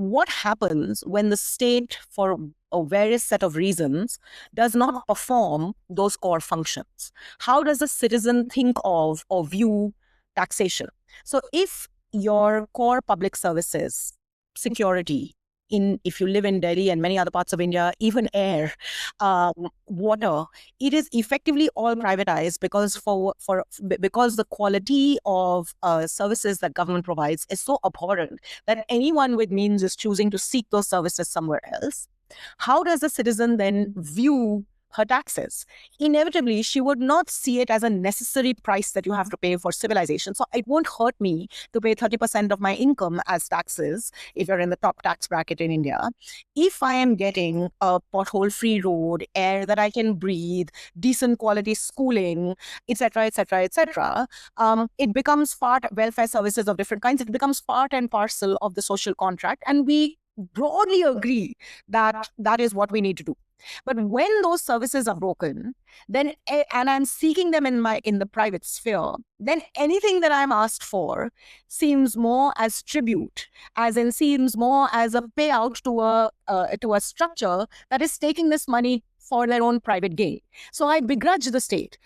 what happens when the state, for a various set of reasons, does not perform those core functions? How does the citizen think of or view taxation? So if your core public services, security, if you live in Delhi and many other parts of India, even air, water, it is effectively all privatized because the quality of services that government provides is so abhorrent that anyone with means is choosing to seek those services somewhere else. How does the citizen then view her taxes? Inevitably, she would not see it as a necessary price that you have to pay for civilization. So it won't hurt me to pay 30% of my income as taxes if you're in the top tax bracket in India. If I am getting a pothole-free road, air that I can breathe, decent quality schooling, etc., etc., etc., it becomes welfare services of different kinds. It becomes part and parcel of the social contract, and we broadly agree that that is what we need to do. But when those services are broken, then and I'm seeking them in the private sphere, then anything that I'm asked for seems more as tribute, as in seems more as a payout to a structure that is taking this money for their own private gain. So I begrudge the state.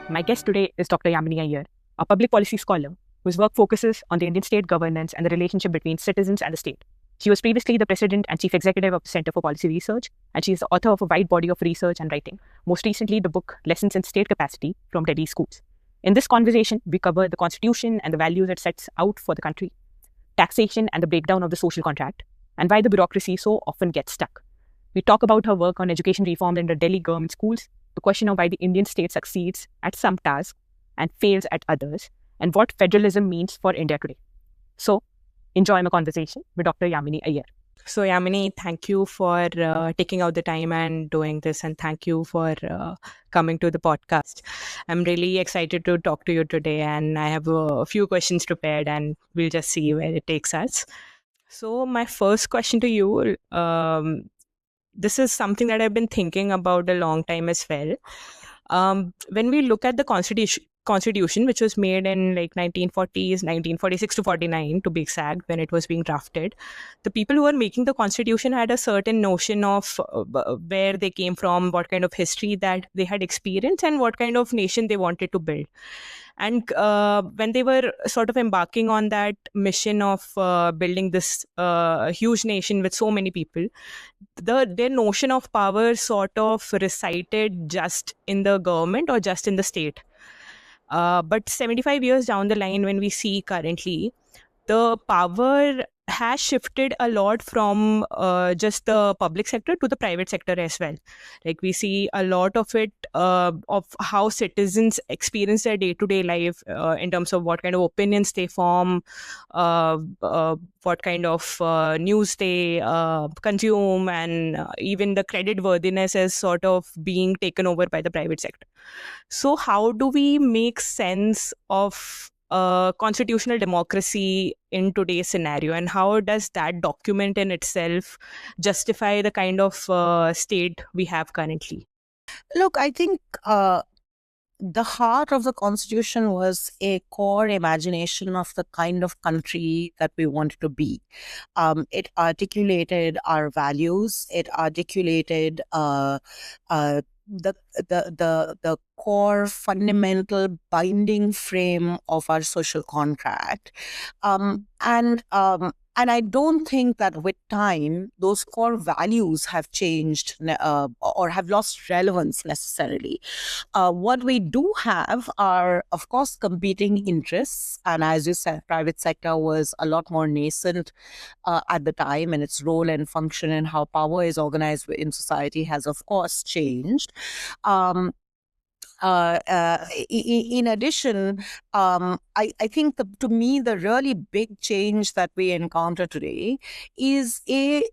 My guest today is Dr. Yamini Aiyar, a public policy scholar whose work focuses on the Indian state governance and the relationship between citizens and the state. She was previously the president and chief executive of the Center for Policy Research, and she is the author of a wide body of research and writing, most recently the book Lessons in State Capacity from Delhi Schools. In this conversation, we cover the constitution and the values it sets out for the country, taxation and the breakdown of the social contract, and why the bureaucracy so often gets stuck. We talk about her work on education reform in the Delhi government schools, the question of why the Indian state succeeds at some tasks and fails at others, and what federalism means for India today. So, enjoy my conversation with Dr. Yamini Aiyar. So, Yamini, thank you for taking out the time and doing this, and thank you for coming to the podcast. I'm really excited to talk to you today, and I have a few questions prepared, and we'll just see where it takes us. So, my first question to you, this is something that I've been thinking about a long time as well. When we look at the constitution, which was made in like 1940s, 1946 to 49 to be exact, when it was being drafted, the people who were making the constitution had a certain notion of where they came from, what kind of history that they had experienced, and what kind of nation they wanted to build. And when they were sort of embarking on that mission of building this huge nation with so many people, their notion of power sort of resided just in the government or just in the state. But 75 years down the line, when we see currently, the power has shifted a lot from just the public sector to the private sector as well. Like we see a lot of it of how citizens experience their day-to-day life in terms of what kind of opinions they form, what kind of news they consume, and even the credit worthiness is sort of being taken over by the private sector. So how do we make sense of constitutional democracy in today's scenario, and how does that document in itself justify the kind of state we have currently? Look, I think the heart of the constitution was a core imagination of the kind of country that we wanted to be. It articulated our values. It articulated the core fundamental binding frame of our social contract, and I don't think that with time those core values have changed or have lost relevance necessarily. What we do have are, of course, competing interests, and as you said, private sector was a lot more nascent at the time, and its role and function and how power is organized in society has, of course, changed. In addition, I think to me, the really big change that we encounter today is a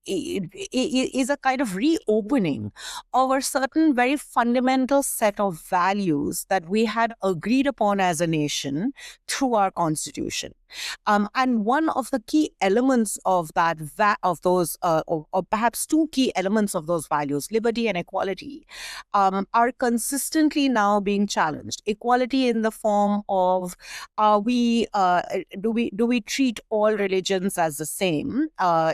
is a kind of reopening of a certain very fundamental set of values that we had agreed upon as a nation through our constitution. And one of the key elements of or perhaps two key elements of those values, liberty and equality, are consistently now being challenged. Equality in the form of, do we treat all religions as the same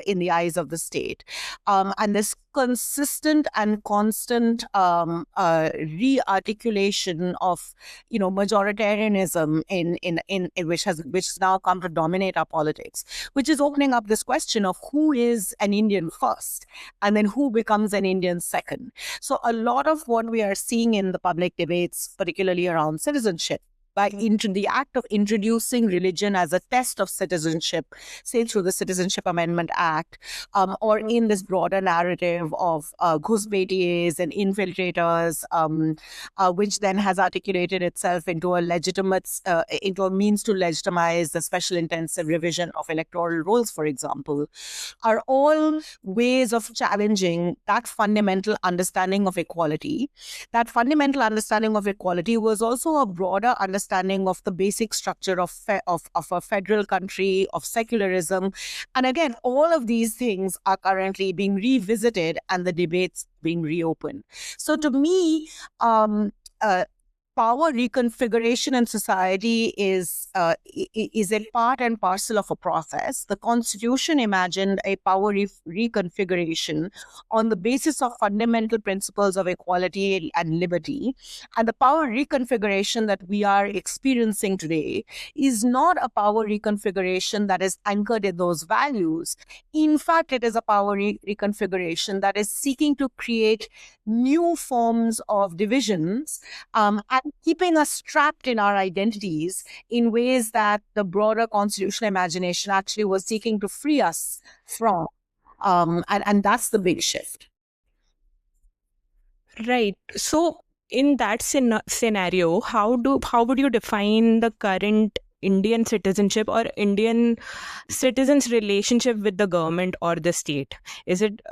in the eyes of the state? And this consistent and constant re-articulation of majoritarianism in which has now come to dominate our politics, which is opening up this question of who is an Indian first and then who becomes an Indian second. So a lot of what we are seeing in the public debates, particularly around citizenship, by the act of introducing religion as a test of citizenship, say through the Citizenship Amendment Act, or in this broader narrative of ghusbetiye and infiltrators, which then has articulated itself into into a means to legitimize the special intensive revision of electoral rolls, for example, are all ways of challenging that fundamental understanding of equality. That fundamental understanding of equality was also a broader understanding of the basic structure of a federal country, of secularism. And again, all of these things are currently being revisited and the debates being reopened. So to me, power reconfiguration in society is a part and parcel of a process. The Constitution imagined a power reconfiguration on the basis of fundamental principles of equality and liberty. And the power reconfiguration that we are experiencing today is not a power reconfiguration that is anchored in those values. In fact, it is a power reconfiguration that is seeking to create new forms of divisions and keeping us trapped in our identities in ways that the broader constitutional imagination actually was seeking to free us from. And that's the big shift. Right. So in that scenario, how would you define the current Indian citizenship or Indian citizens' relationship with the government or the state? Is it,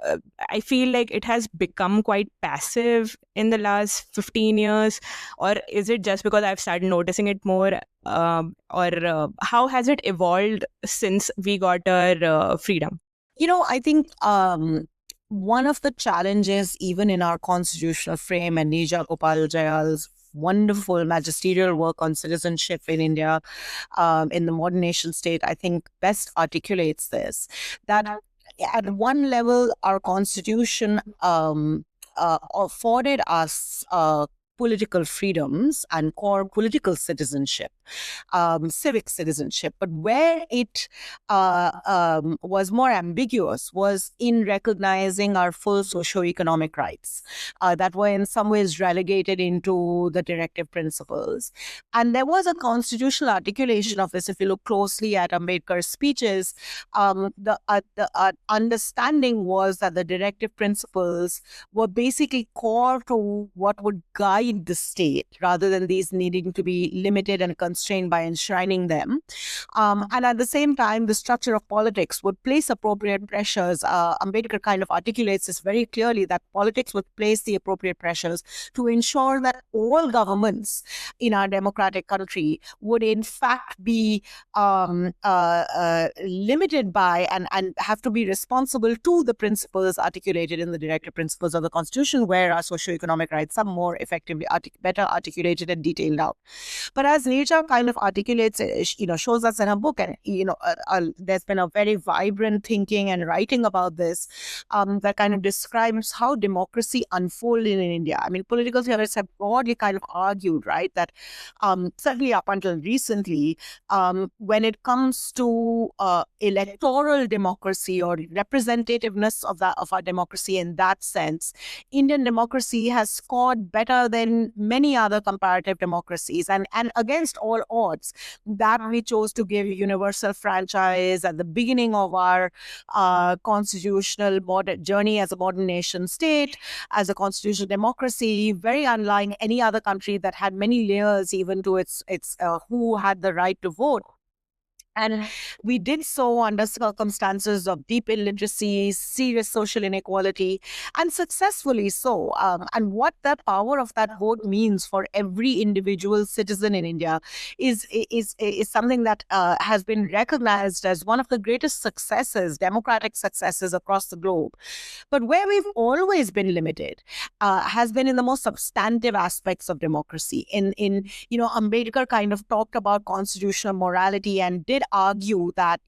I feel like it has become quite passive in the last 15 years, or is it just because I've started noticing it more? Or how has it evolved since we got our freedom? I think one of the challenges, even in our constitutional frame, and Nija Gopal Jayal's wonderful magisterial work on citizenship in India, in the modern nation state, I think best articulates this, that at one level, our constitution afforded us political freedoms and core political citizenship, civic citizenship. But where it was more ambiguous was in recognizing our full socioeconomic rights that were in some ways relegated into the directive principles. And there was a constitutional articulation of this. If you look closely at Ambedkar's speeches, the understanding was that the directive principles were basically core to what would guide the state, rather than these needing to be limited and constrained by enshrining them. And at the same time, the structure of politics would place appropriate pressures. Ambedkar kind of articulates this very clearly, that politics would place the appropriate pressures to ensure that all governments in our democratic country would in fact be limited by and have to be responsible to the principles articulated in the directive principles of the Constitution, where our socioeconomic rights are more effectively better articulated and detailed out. But as Neerja kind of articulates, shows us in her book, and there's been a very vibrant thinking and writing about this that kind of describes how democracy unfolded in India. I mean, political theorists have broadly kind of argued, right, that certainly up until recently, when it comes to electoral democracy or representativeness of our democracy in that sense, Indian democracy has scored better than many other comparative democracies. And against all odds, that we chose to give universal franchise at the beginning of our constitutional journey as a modern nation state, as a constitutional democracy, very unlike any other country that had many layers even to its who had the right to vote. And we did so under circumstances of deep illiteracy, serious social inequality, and successfully so. And what the power of that vote means for every individual citizen in India is something that has been recognized as one of the greatest successes, democratic successes across the globe. But where we've always been limited has been in the most substantive aspects of democracy. Ambedkar kind of talked about constitutional morality and did argue that,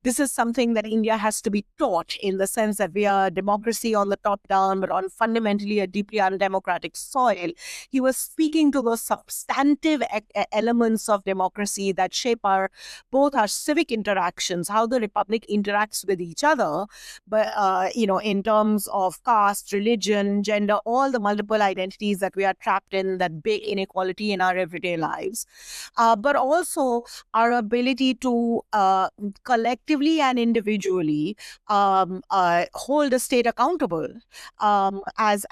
this is something that India has to be taught, in the sense that we are a democracy on the top down, but on fundamentally a deeply undemocratic soil. He was speaking to those substantive elements of democracy that shape both our civic interactions, how the republic interacts with each other, but in terms of caste, religion, gender, all the multiple identities that we are trapped in, that big inequality in our everyday lives, but also our ability to collectively and individually hold the state accountable as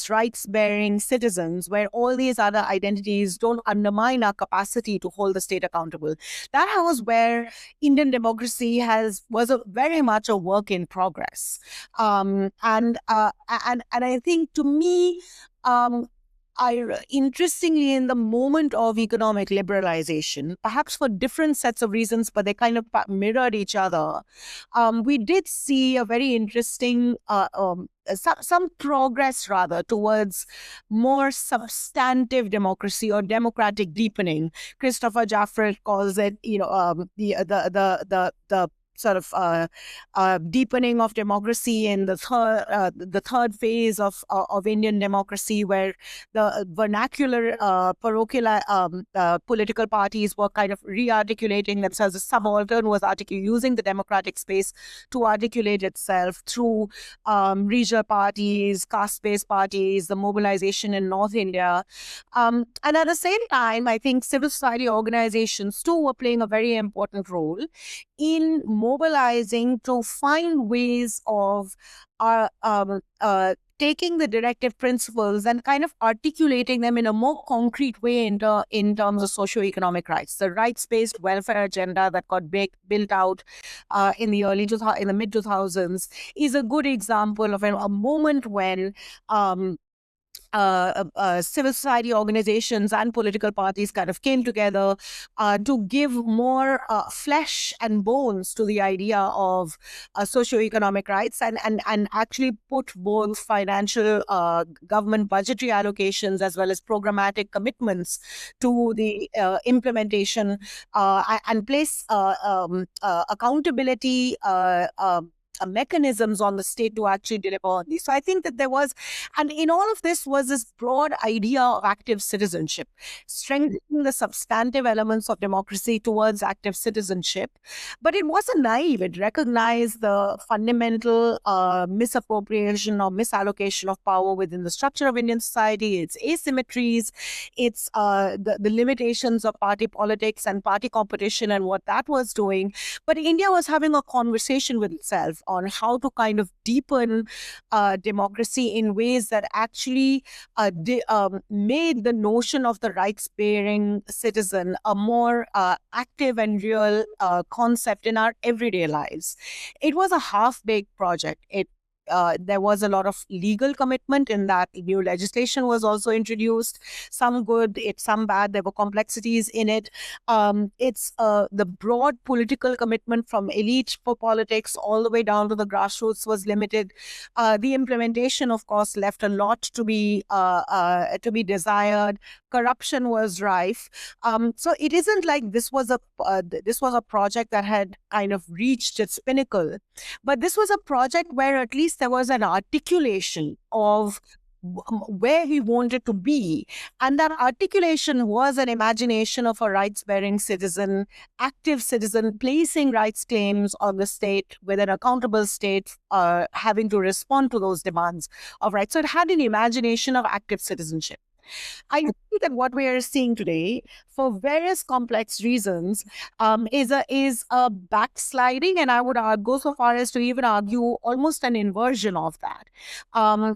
rights-bearing citizens, where all these other identities don't undermine our capacity to hold the state accountable. That was where Indian democracy was very much a work in progress. And I think, to me, interestingly, in the moment of economic liberalization, perhaps for different sets of reasons, but they kind of mirrored each other, we did see a very interesting, some progress rather, towards more substantive democracy or democratic deepening. Christopher Jaffrey calls it, the sort of deepening of democracy in the third phase of Indian democracy, where the vernacular parochial political parties were kind of re-articulating themselves. The subaltern was using the democratic space to articulate itself through regional parties, caste-based parties, the mobilization in North India. And at the same time, I think civil society organizations too were playing a very important role in mobilizing to find ways of taking the directive principles and kind of articulating them in a more concrete way in terms of socioeconomic rights. The rights-based welfare agenda that got built out in the mid 2000s is a good example of a moment when civil society organizations and political parties kind of came together to give more flesh and bones to the idea of socioeconomic rights, and actually put both financial government budgetary allocations as well as programmatic commitments to the implementation, and place accountability mechanisms on the state to actually deliver on these. So I think that there was, and in all of this was this broad idea of active citizenship, strengthening the substantive elements of democracy towards active citizenship. But it wasn't naive. It recognized the fundamental misappropriation or misallocation of power within the structure of Indian society, its asymmetries, its the limitations of party politics and party competition and what that was doing. But India was having a conversation with itself on how to kind of deepen democracy in ways that actually made the notion of the rights-bearing citizen a more active and real concept in our everyday lives. It was a half-baked project. There was a lot of legal commitment in that. New legislation was also introduced, some good, some bad. There were complexities in it. It's the broad political commitment from elite for politics all the way down to the grassroots was limited. The implementation, of course, left a lot to be desired. Corruption was rife. So it isn't like this was a project that had kind of reached its pinnacle, but this was a project where at least there was an articulation of where he wanted to be. And that articulation was an imagination of a rights-bearing citizen, active citizen, placing rights claims on the state with an accountable state having to respond to those demands of rights. So it had an imagination of active citizenship. I think that what we are seeing today, for various complex reasons, is a backsliding, and I would go so far as to even argue almost an inversion of that.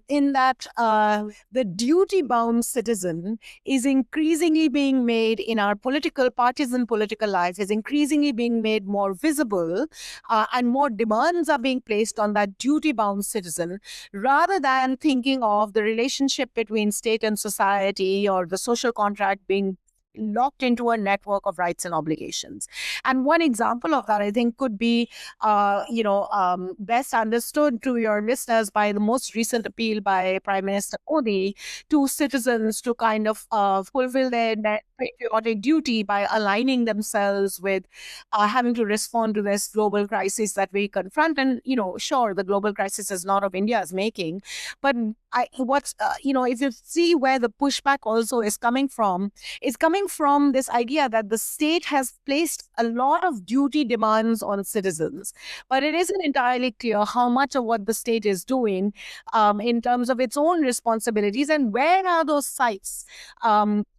In that the duty-bound citizen is increasingly being made in our partisan political lives, is increasingly being made more visible, and more demands are being placed on that duty-bound citizen, rather than thinking of the relationship between state and society, or the social contract being locked into a network of rights and obligations. And one example of that, I think, could be, best understood to your listeners by the most recent appeal by Prime Minister Modi to citizens to kind of fulfill their patriotic duty by aligning themselves with having to respond to this global crisis that we confront. And, sure, the global crisis is not of India's making, but if you see where the pushback also is coming from, it's coming from this idea that the state has placed a lot of duty demands on citizens, but it isn't entirely clear how much of what the state is doing in terms of its own responsibilities, and where are those sites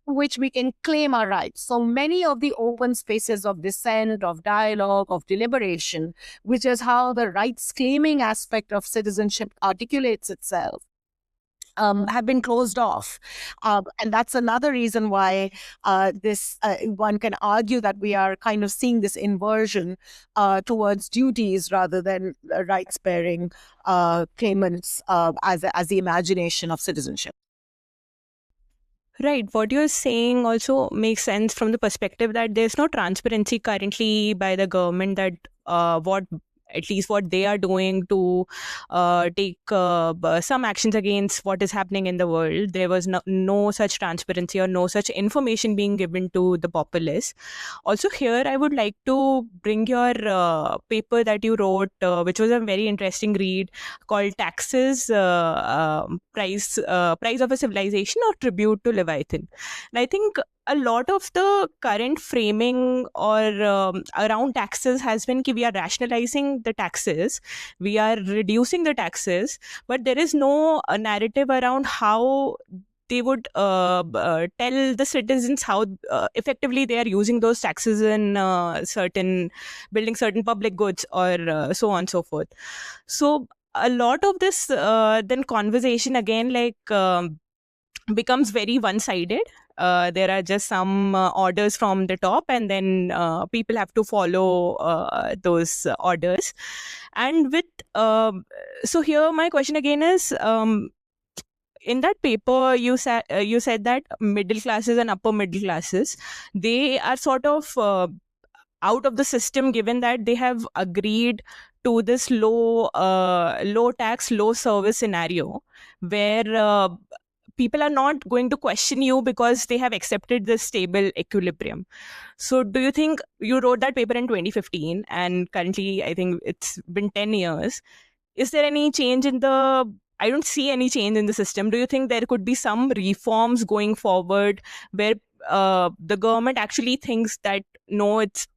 which we can claim our rights. So many of the open spaces of dissent, of dialogue, of deliberation, which is how the rights claiming aspect of citizenship articulates itself, have been closed off. And that's another reason why one can argue that we are kind of seeing this inversion towards duties rather than rights-bearing claimants as the imagination of citizenship. Right. What you're saying also makes sense from the perspective that there's no transparency currently by the government that at least what they are doing to take some actions against what is happening in the world. There was no such transparency or no such information being given to the populace. Also here, I would like to bring your paper that you wrote, which was a very interesting read, called Taxes, Price of a Civilization or Tribute to Leviathan. And I think a lot of the current framing or around taxes has been we are rationalizing the taxes, we are reducing the taxes, but there is no narrative around how they would tell the citizens how effectively they are using those taxes in building certain public goods or so on and so forth. So a lot of this then conversation again becomes very one-sided. There are just some orders from the top, and then people have to follow those orders. And so here my question again is, in that paper you said that middle classes and upper middle classes, they are sort of out of the system, given that they have agreed to this low tax, low service scenario where people are not going to question you because they have accepted this stable equilibrium. So do you think, you wrote that paper in 2015 and currently I think it's been 10 years. Is there any change I don't see any change in the system. Do you think there could be some reforms going forward where the government actually thinks that, no, it's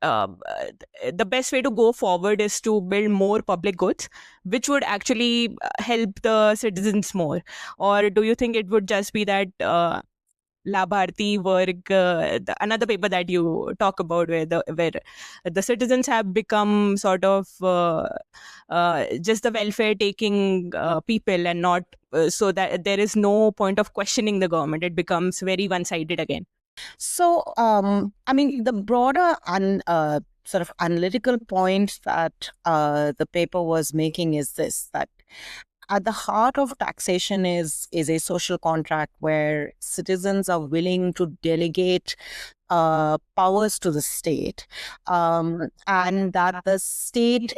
the best way to go forward is to build more public goods, which would actually help the citizens more? Or do you think it would just be that Labharti work, another paper that you talk about, where the citizens have become sort of just the welfare taking people, and not so that there is no point of questioning the government? It becomes very one-sided again. So, the broader sort of analytical point that the paper was making is this: that at the heart of taxation is a social contract where citizens are willing to delegate powers to the state, and that the state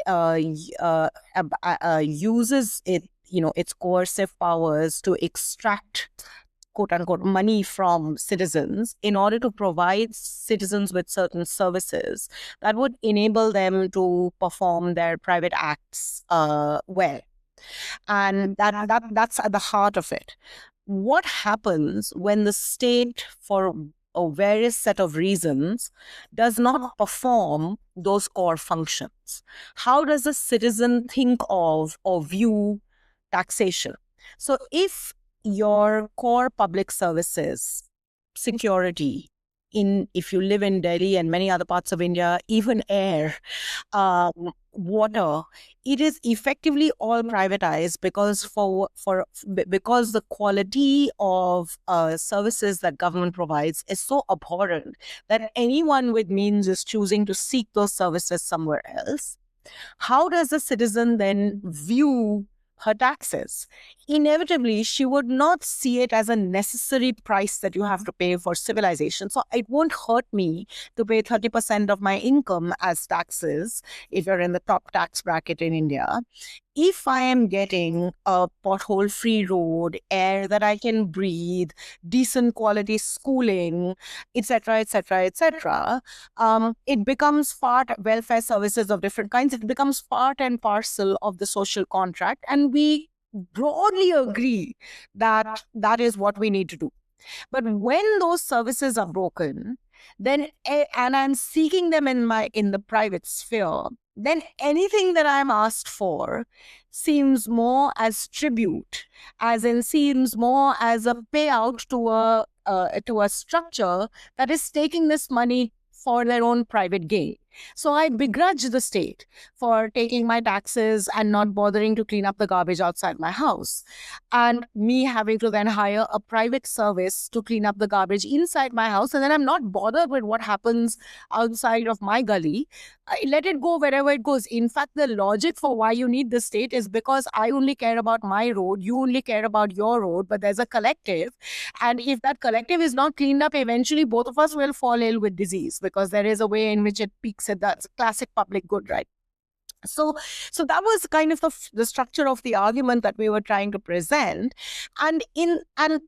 uses its coercive powers to extract, quote unquote, money from citizens in order to provide citizens with certain services that would enable them to perform their private acts well. And that's at the heart of it. What happens when the state, for a various set of reasons, does not perform those core functions? How does a citizen think of or view taxation? So if your core public services security if you live in Delhi and many other parts of India, even air, water, it is effectively all privatized because the quality of services that government provides is so abhorrent that anyone with means is choosing to seek those services somewhere else. How does the citizen then view her taxes? Inevitably, she would not see it as a necessary price that you have to pay for civilization. So it won't hurt me to pay 30% of my income as taxes if you're in the top tax bracket in India. If I am getting a pothole-free road, air that I can breathe, decent quality schooling, etc., etc., etc., it becomes welfare services of different kinds. It becomes part and parcel of the social contract, and we broadly agree that that is what we need to do. But when those services are broken, then and I'm seeking them in the private sphere, then anything that I'm asked for seems more as tribute, as in seems more as a payout to a structure that is taking this money for their own private gain. So I begrudge the state for taking my taxes and not bothering to clean up the garbage outside my house, and me having to then hire a private service to clean up the garbage inside my house, and then I'm not bothered with what happens outside of my gully. I let it go wherever it goes. In fact, the logic for why you need the state is because I only care about my road, you only care about your road, but there's a collective. And if that collective is not cleaned up, eventually both of us will fall ill with disease because there is a way in which it peaks at that classic public good, right? So that was kind of the structure of the argument that we were trying to present. And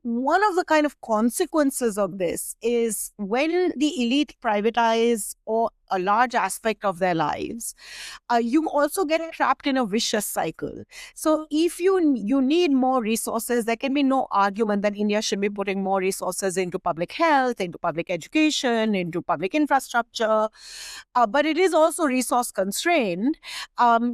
one of the kind of consequences of this is when the elite privatize or a large aspect of their lives, you also get trapped in a vicious cycle. So if you need more resources, there can be no argument that India should be putting more resources into public health, into public education, into public infrastructure. But it is also resource constrained.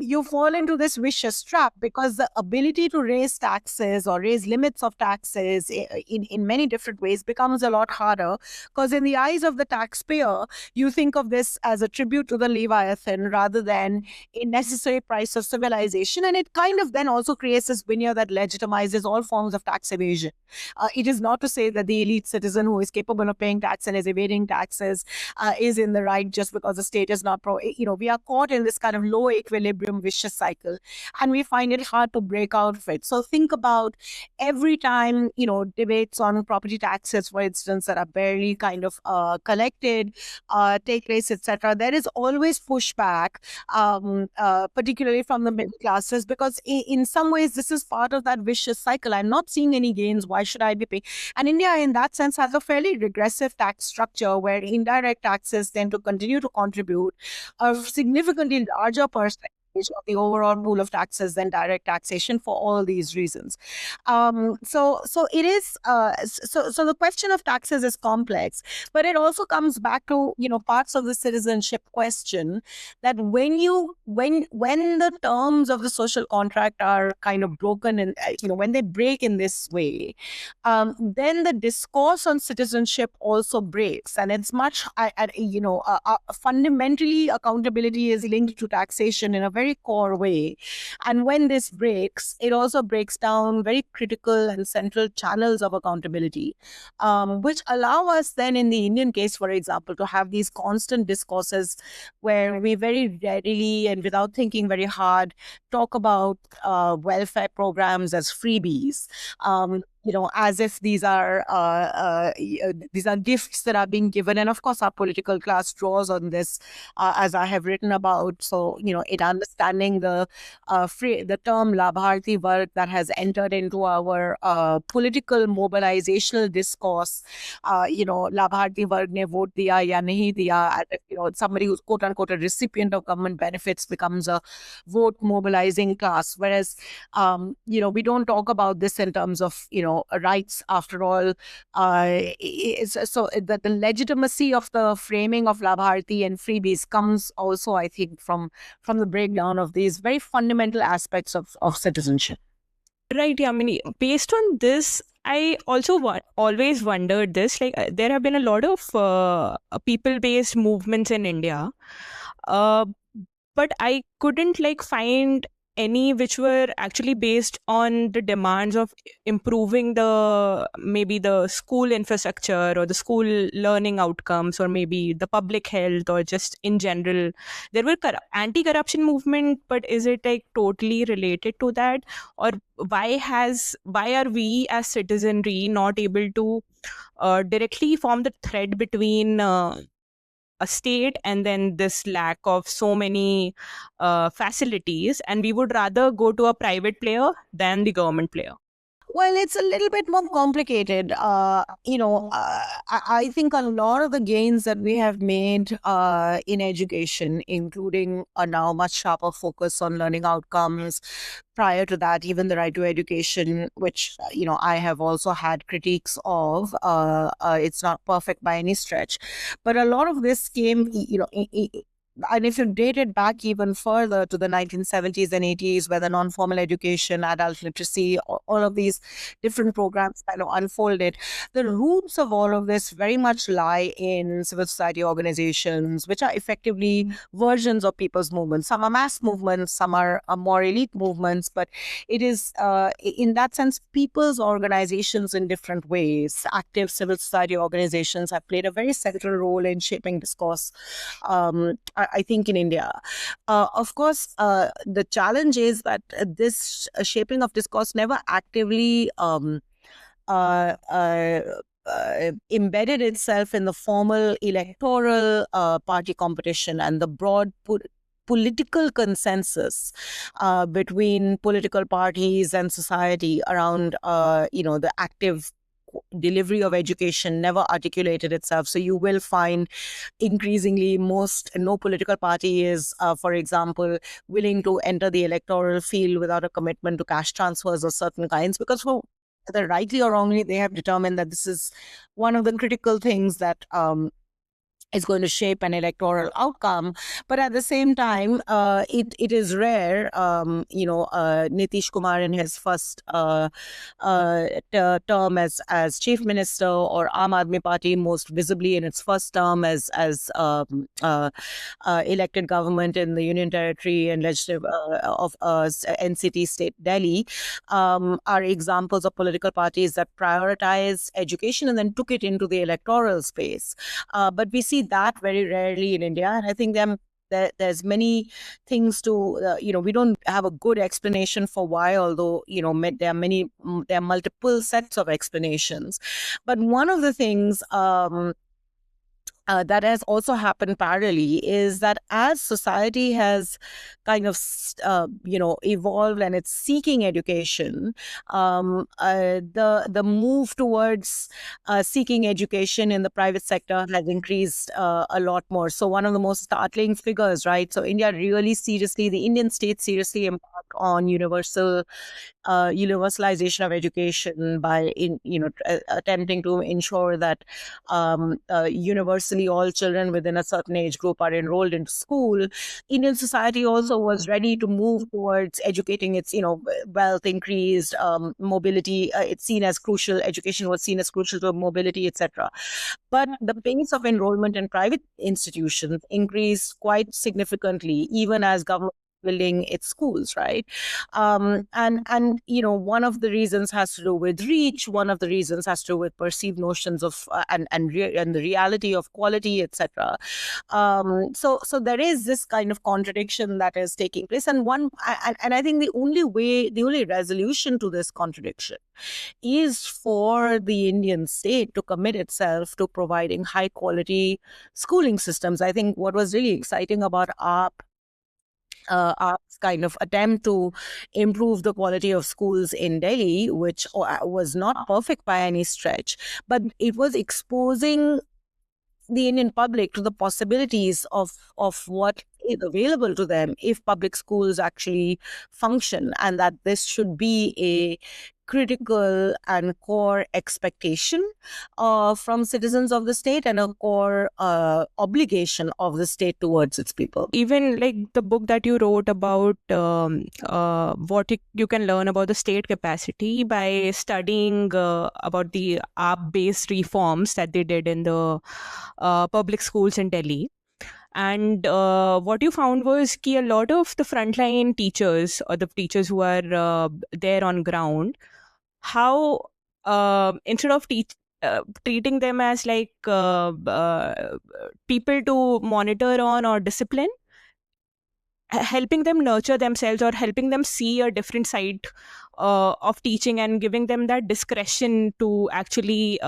You fall into this vicious trap because the ability to raise taxes or raise limits of taxes in many different ways becomes a lot harder, because in the eyes of the taxpayer, you think of this as a tribute to the Leviathan rather than a necessary price of civilization. And it kind of then also creates this veneer that legitimizes all forms of tax evasion. It is not to say that the elite citizen who is capable of paying tax and is evading taxes is in the right just because the state is not we are caught in this kind of low equilibrium vicious cycle, and we find it hard to break out of it. So think about every time debates on property taxes, for instance, that are barely kind of collected take place, etc. There is always pushback, particularly from the middle classes, because in some ways this is part of that vicious cycle. I'm not seeing any gains. Why should I be paying? And India, in that sense, has a fairly regressive tax structure where indirect taxes tend to continue to contribute a significantly larger percentage of the overall pool of taxes than direct taxation for all these reasons. So it is. So the question of taxes is complex, but it also comes back to parts of the citizenship question, that when the terms of the social contract are kind of broken and when they break in this way, then the discourse on citizenship also breaks, and it's much fundamentally accountability is linked to taxation in a very core way. And when this breaks, it also breaks down very critical and central channels of accountability, which allow us then in the Indian case, for example, to have these constant discourses where we very readily and without thinking very hard talk about welfare programs as freebies. As if these are gifts that are being given. And of course, our political class draws on this, as I have written about. So, in understanding the term Labharti Varg that has entered into our political mobilizational discourse, Labharti Varg ne vote diya ya nahi diya, somebody who's quote unquote a recipient of government benefits becomes a vote mobilizing class. Whereas, we don't talk about this in terms of, rights. After all, so that the legitimacy of the framing of Labharti and freebies comes also, I think, from the breakdown of these very fundamental aspects of citizenship. Right, Yamini. Based on this, I also always wondered this. Like, there have been a lot of people-based movements in India, uh, but I couldn't like find any which were actually based on the demands of improving the maybe the school infrastructure or the school learning outcomes or maybe the public health or just in general. There were anti-corruption movement, but is it like totally related to that? Or why are we as citizenry not able to directly form the thread between a state and then this lack of so many facilities, and we would rather go to a private player than the government player? Well, it's a little bit more complicated. I think a lot of the gains that we have made in education, including a now much sharper focus on learning outcomes. Prior to that, even the right to education, which I have also had critiques of. It's not perfect by any stretch, but a lot of this came, and if you date it back even further to the 1970s and 80s, where the non-formal education, adult literacy, all of these different programs kind of unfolded, the roots of all of this very much lie in civil society organizations, which are effectively versions of people's movements. Some are mass movements, some are more elite movements, but it is, in that sense, people's organizations in different ways. Active civil society organizations have played a very central role in shaping discourse, I think, in India. Of course, the challenge is that this shaping of discourse never actively embedded itself in the formal electoral party competition and the broad political consensus between political parties and society around, the active delivery of education never articulated itself. So you will find increasingly no political party is, for example, willing to enter the electoral field without a commitment to cash transfers of certain kinds, because for whether rightly or wrongly, they have determined that this is one of the critical things that is going to shape an electoral outcome. But at the same time, it is rare. Nitish Kumar in his first term as chief minister, or Aam Aadmi Party most visibly in its first term as elected government in the Union Territory and legislative of NCT state Delhi, are examples of political parties that prioritized education and then took it into the electoral space. But we see that very rarely in India, and I think there's many things to, we don't have a good explanation for why, although, there are multiple sets of explanations. But one of the things that has also happened parallelly is that as society has kind of, evolved and it's seeking education, the move towards seeking education in the private sector has increased a lot more. So one of the most startling figures, right? So the Indian state seriously embarked on universalization of education by attempting to ensure that universally all children within a certain age group are enrolled into school. Indian society also was ready to move towards educating its wealth increased, mobility. It's seen as crucial. Education was seen as crucial to mobility, etc. But the pace of enrollment in private institutions increased quite significantly, even as government building its schools, right? And one of the reasons has to do with reach. One of the reasons has to do with perceived notions of and the reality of quality, etc. So there is this kind of contradiction that is taking place, and I think the only resolution to this contradiction is for the Indian state to commit itself to providing high quality schooling systems. I think what was really exciting about our kind of attempt to improve the quality of schools in Delhi, which was not perfect by any stretch, but it was exposing the Indian public to the possibilities of what is available to them if public schools actually function, and that this should be a critical and core expectation from citizens of the state, and a core obligation of the state towards its people. Even like the book that you wrote about what you can learn about the state capacity by studying about the AAP-based reforms that they did in the public schools in Delhi. And what you found was that a lot of the frontline teachers, or the teachers who are there on ground, how instead of treating them as like people to monitor on or discipline, helping them nurture themselves or helping them see a different side of teaching, and giving them that discretion to actually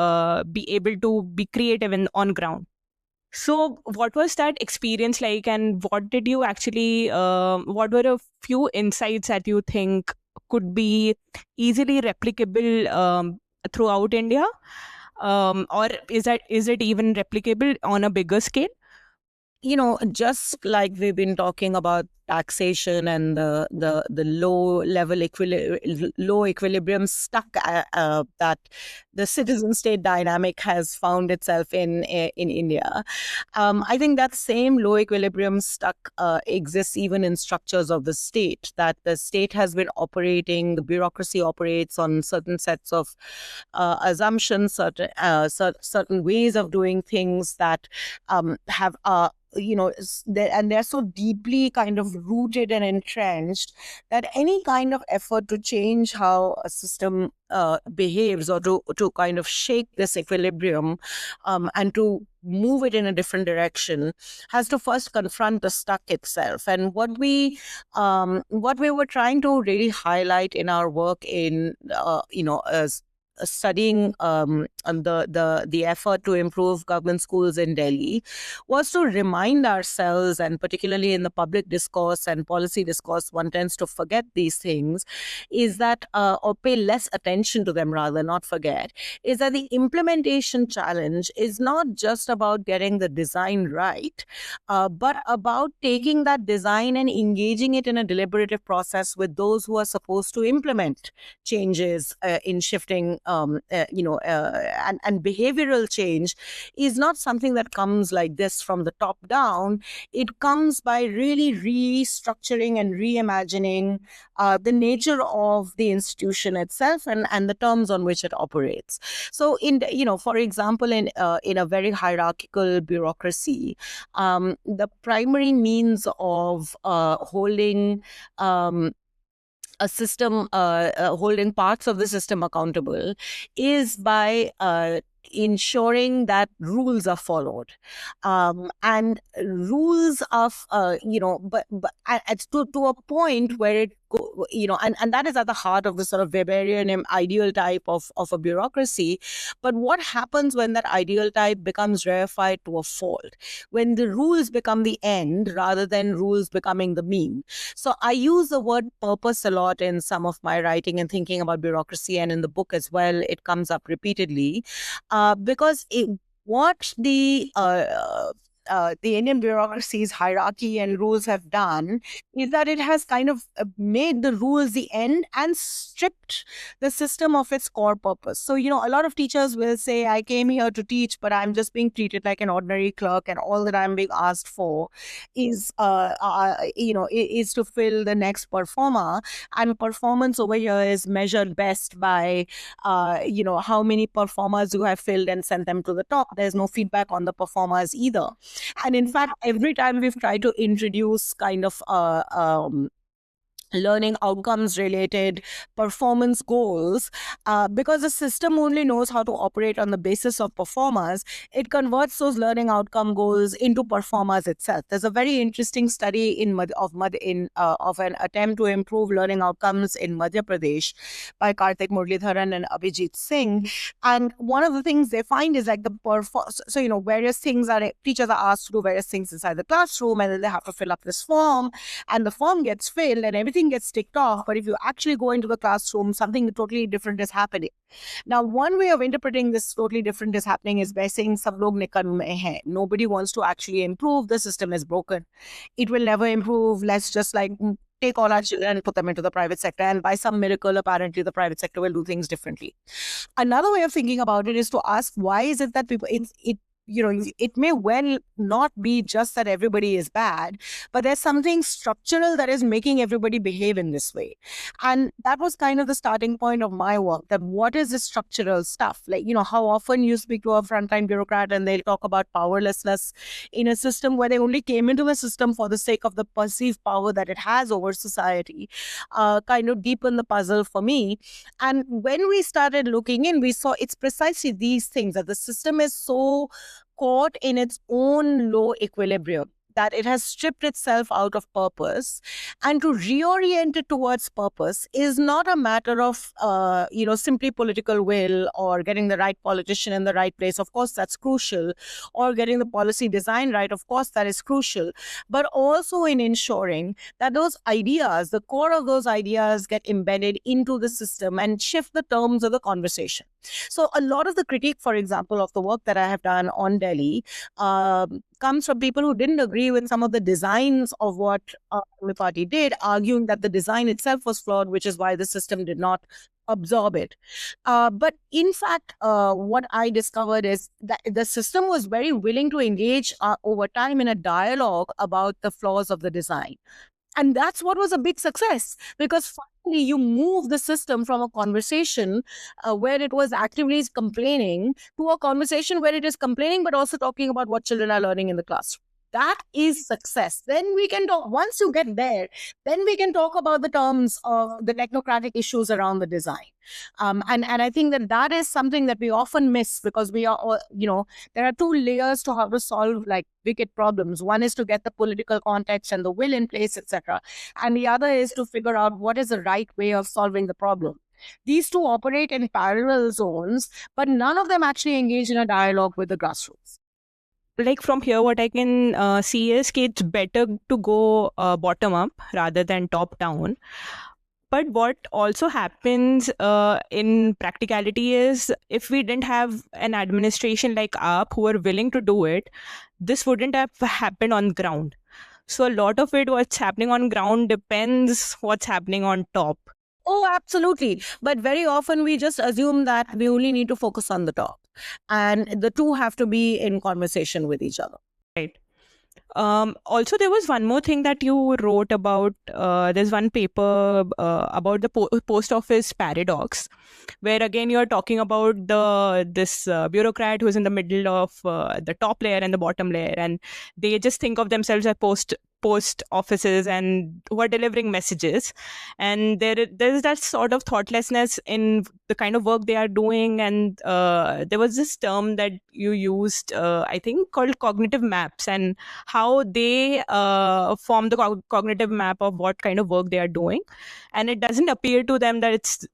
be able to be creative on ground. So what was that experience like, and what did you actually, what were a few insights that you think could be easily replicable throughout India? Or is it even replicable on a bigger scale? Just like we've been talking about taxation and the low equilibrium stuck that the citizen state dynamic has found itself in India. I think that same low equilibrium stuck exists even in structures of the state, that the state has been operating, the bureaucracy operates on certain sets of assumptions, certain ways of doing things that have and they're so deeply kind of rooted and entrenched that any kind of effort to change how a system behaves, or to kind of shake this equilibrium and to move it in a different direction, has to first confront the stuck itself. And what we were trying to really highlight in our work in studying the effort to improve government schools in Delhi was to remind ourselves, and particularly in the public discourse and policy discourse, one tends to forget these things, is that, or pay less attention to them rather, not forget, is that the implementation challenge is not just about getting the design right, but about taking that design and engaging it in a deliberative process with those who are supposed to implement changes in shifting and behavioral change is not something that comes like this from the top down. It comes by really restructuring and reimagining the nature of the institution itself and the terms on which it operates. So, for example, in a very hierarchical bureaucracy, the primary means of holding a system, holding parts of the system accountable, is by ensuring that rules are followed, and rules of but to a point where it and that is at the heart of the sort of Weberian ideal type of a bureaucracy. But what happens when that ideal type becomes rarefied to a fault, when the rules become the end rather than rules becoming the mean? So I use the word purpose a lot in some of my writing and thinking about bureaucracy, and in the book as well it comes up repeatedly, because what the Indian bureaucracy's hierarchy and rules have done is that it has kind of made the rules the end and stripped the system of its core purpose. So, a lot of teachers will say, I came here to teach, but I'm just being treated like an ordinary clerk, and all that I'm being asked for is, is to fill the next performer. And performance over here is measured best by, how many performers you have filled and sent them to the top. There's no feedback on the performers either. And in fact, every time we've tried to introduce kind of learning outcomes related performance goals, because the system only knows how to operate on the basis of performers, it converts those learning outcome goals into performers itself. There's a very interesting study of an attempt to improve learning outcomes in Madhya Pradesh by Karthik Muralidharan and Abhijit Singh. And one of the things they find is like various things teachers are asked to do various things inside the classroom, and then they have to fill up this form, and the form gets filled and everything everything gets ticked off, but if you actually go into the classroom, something totally different is happening. Now, one way of interpreting this totally different is happening is by saying sab log nikarm mein hai. Nobody wants to actually improve. The system is broken. It will never improve. Let's just take all our children and put them into the private sector. And by some miracle, apparently the private sector will do things differently. Another way of thinking about it is to ask, why is it that people, it may well not be just that everybody is bad, but there's something structural that is making everybody behave in this way. And that was kind of the starting point of my work, that what is the structural stuff? How often you speak to a frontline bureaucrat and they'll talk about powerlessness in a system where they only came into the system for the sake of the perceived power that it has over society, kind of deepen the puzzle for me. And when we started looking in, we saw it's precisely these things, that the system is so caught in its own low equilibrium that it has stripped itself out of purpose, and to reorient it towards purpose is not a matter of simply political will or getting the right politician in the right place. Of course, that's crucial. Or getting the policy design right. Of course, that is crucial. But also in ensuring that those ideas, the core of those ideas, get embedded into the system and shift the terms of the conversation. So a lot of the critique, for example, of the work that I have done on Delhi comes from people who didn't agree with some of the designs of what the party did, arguing that the design itself was flawed, which is why the system did not absorb it. But in fact, what I discovered is that the system was very willing to engage over time in a dialogue about the flaws of the design. And that's what was a big success, because finally you move the system from a conversation where it was actively complaining to a conversation where it is complaining, but also talking about what children are learning in the classroom. That is success. Then we can talk, once you get there, then we can talk about the terms of the technocratic issues around the design. And I think that is something that we often miss, because we are all, there are two layers to how to solve wicked problems. One is to get the political context and the will in place, etc. And the other is to figure out what is the right way of solving the problem. These two operate in parallel zones, but none of them actually engage in a dialogue with the grassroots. From here, what I can see is it's better to go bottom up rather than top down. But what also happens in practicality is, if we didn't have an administration like AAP who are willing to do it, this wouldn't have happened on ground. So a lot of it, what's happening on ground, depends what's happening on top. Oh, absolutely. But very often we just assume that we only need to focus on the top, and the two have to be in conversation with each other. Right. Also, there was one more thing that you wrote about. There's one paper about the post office paradox, where again you're talking about this bureaucrat who's in the middle of the top layer and the bottom layer, and they just think of themselves as post offices and who are delivering messages, and there's that sort of thoughtlessness in the kind of work they are doing. And there was this term that you used, I think, called cognitive maps, and how they form the cognitive map of what kind of work they are doing. And it doesn't appear to them that it's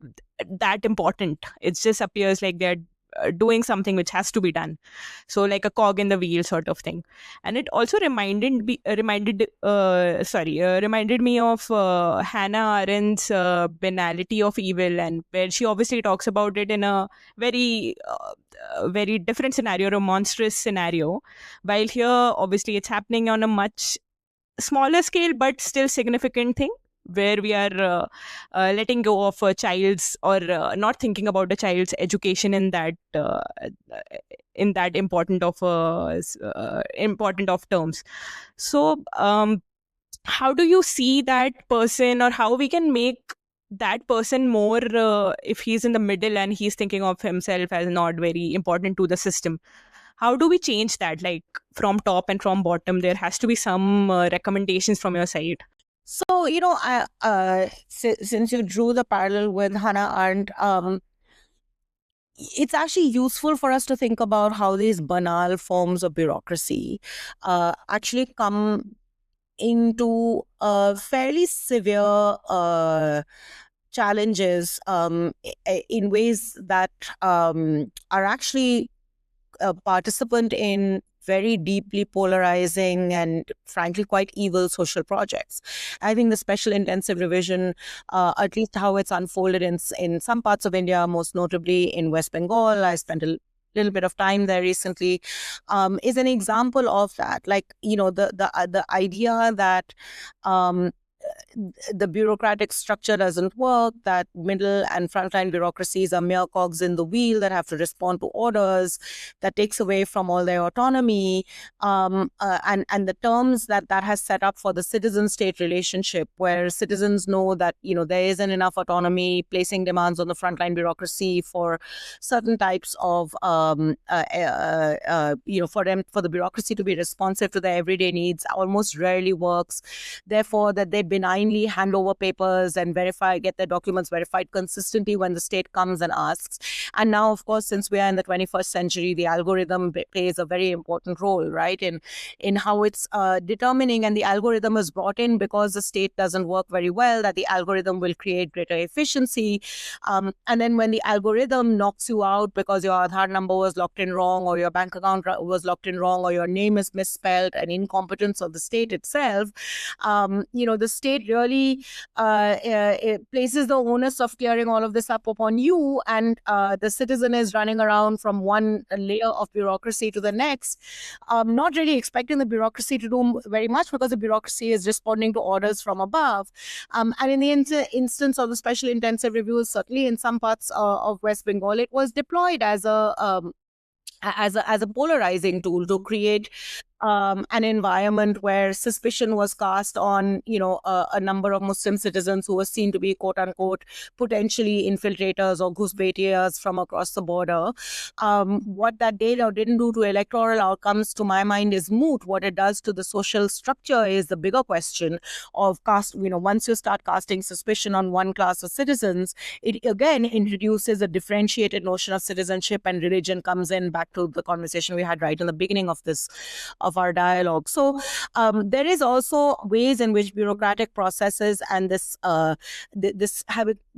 that important. It just appears like they're doing something which has to be done, so like a cog in the wheel sort of thing. And it also reminded me of Hannah Arendt's banality of evil, and where she obviously talks about it in a very very different scenario, a monstrous scenario, while here obviously it's happening on a much smaller scale but still significant thing, where we are letting go of a child's, or not thinking about a child's education in that important of terms. So how do you see that person, or how we can make that person more, if he's in the middle and he's thinking of himself as not very important to the system? How do we change that, from top and from bottom? There has to be some recommendations from your side. So, since you drew the parallel with Hannah Arendt, it's actually useful for us to think about how these banal forms of bureaucracy actually come into fairly severe challenges in ways that are actually a participant in very deeply polarizing and frankly quite evil social projects. I think the special intensive revision, at least how it's unfolded in some parts of India, most notably in West Bengal, I spent a little bit of time there recently, is an example of that. Like, the idea that the bureaucratic structure doesn't work, that middle and frontline bureaucracies are mere cogs in the wheel that have to respond to orders, that takes away from all their autonomy, and the terms that has set up for the citizen-state relationship, where citizens know that there isn't enough autonomy, placing demands on the frontline bureaucracy for certain types of for the bureaucracy to be responsive to their everyday needs almost rarely works. Therefore, that they benignly hand over papers and get their documents verified consistently when the state comes and asks. And now, of course, since we are in the 21st century, the algorithm plays a very important role, right, in how it's determining. And the algorithm is brought in because the state doesn't work very well, that the algorithm will create greater efficiency. And then when the algorithm knocks you out because your Aadhaar number was locked in wrong, or your bank account was locked in wrong, or your name is misspelled, and incompetence of the state itself, the state really places the onus of clearing all of this up upon you, and the citizen is running around from one layer of bureaucracy to the next, not really expecting the bureaucracy to do very much because the bureaucracy is responding to orders from above. And in the instance of the special intensive reviews, certainly in some parts of West Bengal, it was deployed as a polarizing tool to create an environment where suspicion was cast on, a number of Muslim citizens who were seen to be, quote unquote, potentially infiltrators or ghusbaitias from across the border. What that did or didn't do to electoral outcomes, to my mind, is moot. What it does to the social structure is the bigger question of once you start casting suspicion on one class of citizens, it again introduces a differentiated notion of citizenship, and religion comes in, back to the conversation we had right in the beginning of our dialogue. So there is also ways in which bureaucratic processes and the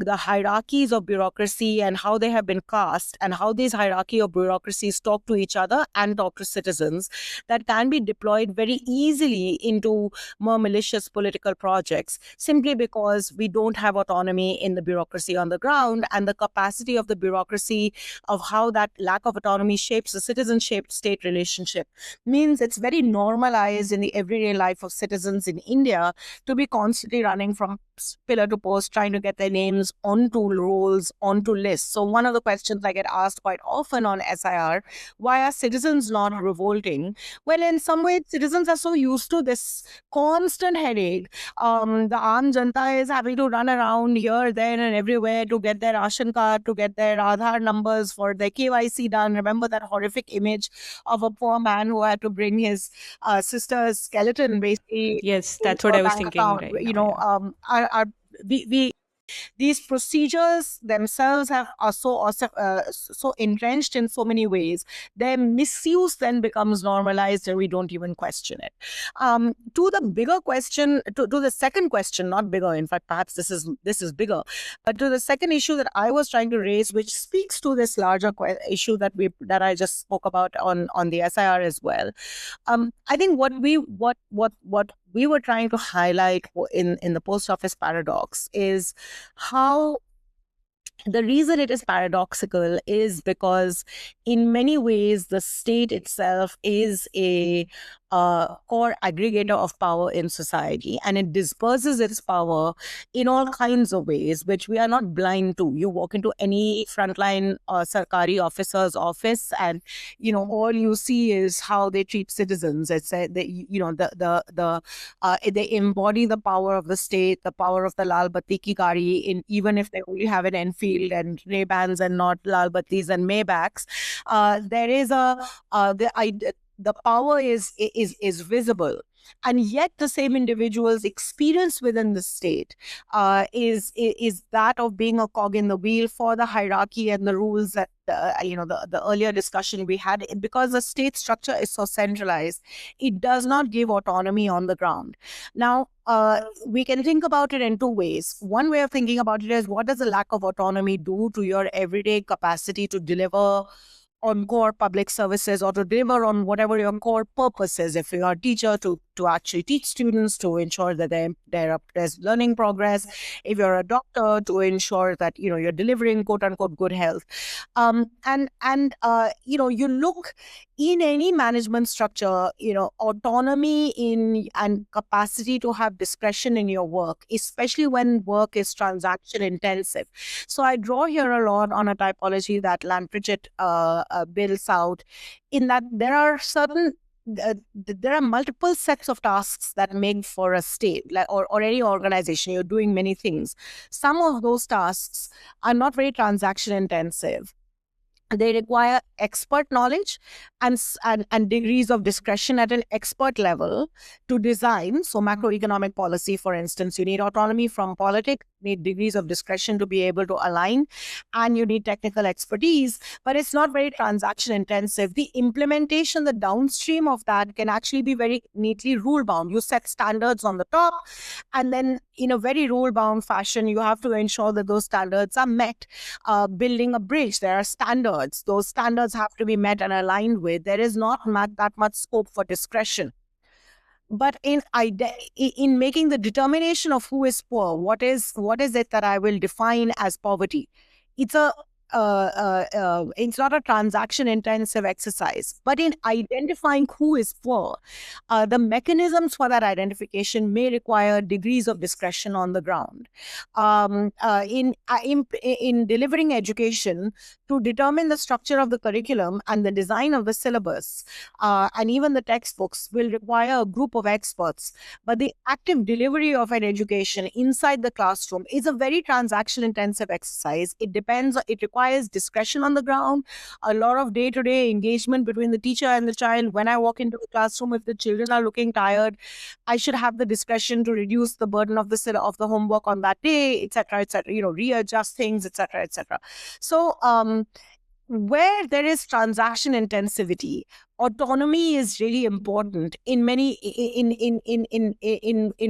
hierarchies of bureaucracy and how they have been cast, and how these hierarchy of bureaucracies talk to each other and talk to citizens, that can be deployed very easily into more malicious political projects, simply because we don't have autonomy in the bureaucracy on the ground, and the capacity of the bureaucracy of how that lack of autonomy shapes the citizen-shaped state relationship means it's very normalized in the everyday life of citizens in India to be constantly running from pillar to post, trying to get their names onto rolls, onto lists. So one of the questions I get asked quite often on SIR, why are citizens not revolting? Well, in some ways, citizens are so used to this constant headache. The Aam Janta is having to run around here, there, and everywhere to get their ration card, to get their Aadhaar numbers for their KYC done. Remember that horrific image of a poor man who had to bring his sister's skeleton, basically. Yes, that's what I was thinking account. right now. These procedures themselves are so entrenched in so many ways. Their misuse then becomes normalized, and we don't even question it. To the bigger question, to the second question, not bigger. In fact, perhaps this is bigger. But to the second issue that I was trying to raise, which speaks to this larger issue that I just spoke about on the SIR as well. I think what we were trying to highlight in the post office paradox is how the reason it is paradoxical is because in many ways the state itself is a core aggregator of power in society, and it disperses its power in all kinds of ways, which we are not blind to. You walk into any frontline sarkari officer's office, and all you see is how they treat citizens. It's they embody the power of the state, the power of the lal batti ki gari, even if they only have an Enfield and Ray-Bans and not lal battis and Maybachs. There is the power is visible, and yet the same individual's experience within the state is that of being a cog in the wheel for the hierarchy and the rules that the earlier discussion we had. Because the state structure is so centralized, it does not give autonomy on the ground. Now, we can think about it in two ways. One way of thinking about it is, what does a lack of autonomy do to your everyday capacity to deliver on core public services or to deliver on whatever your core purpose is. If you're a teacher, to actually teach students, to ensure that there's learning progress. If you're a doctor, to ensure that you're delivering quote unquote good health. You look in any management structure, autonomy in and capacity to have discretion in your work, especially when work is transaction intensive. So I draw here a lot on a typology that Lamprecht builds out, in that there are multiple sets of tasks that make for a state, or any organization. You're doing many things. Some of those tasks are not very transaction intensive. They require expert knowledge and degrees of discretion at an expert level to design. So macroeconomic policy, for instance, you need autonomy from politics, need degrees of discretion to be able to align, and you need technical expertise, but it's not very transaction intensive. The implementation, the downstream of that, can actually be very neatly rule bound. You set standards on the top, and then in a very rule bound fashion, you have to ensure that those standards are met. Building a bridge, there are standards. Those standards have to be met and aligned with. There is not that much scope for discretion. But in making the determination of who is poor, what is it that I will define as poverty? It's not a transaction intensive exercise, but in identifying who is poor, the mechanisms for that identification may require degrees of discretion on the ground. In delivering education, to determine the structure of the curriculum and the design of the syllabus, and even the textbooks, will require a group of experts. But the active delivery of an education inside the classroom is a very transaction intensive exercise. It requires discretion on the ground, a lot of day-to-day engagement between the teacher and the child. When I walk into the classroom, if the children are looking tired, I should have the discretion to reduce the burden of the homework on that day, etc., readjust things, etc., etc. So where there is transaction intensivity, autonomy is really important in many in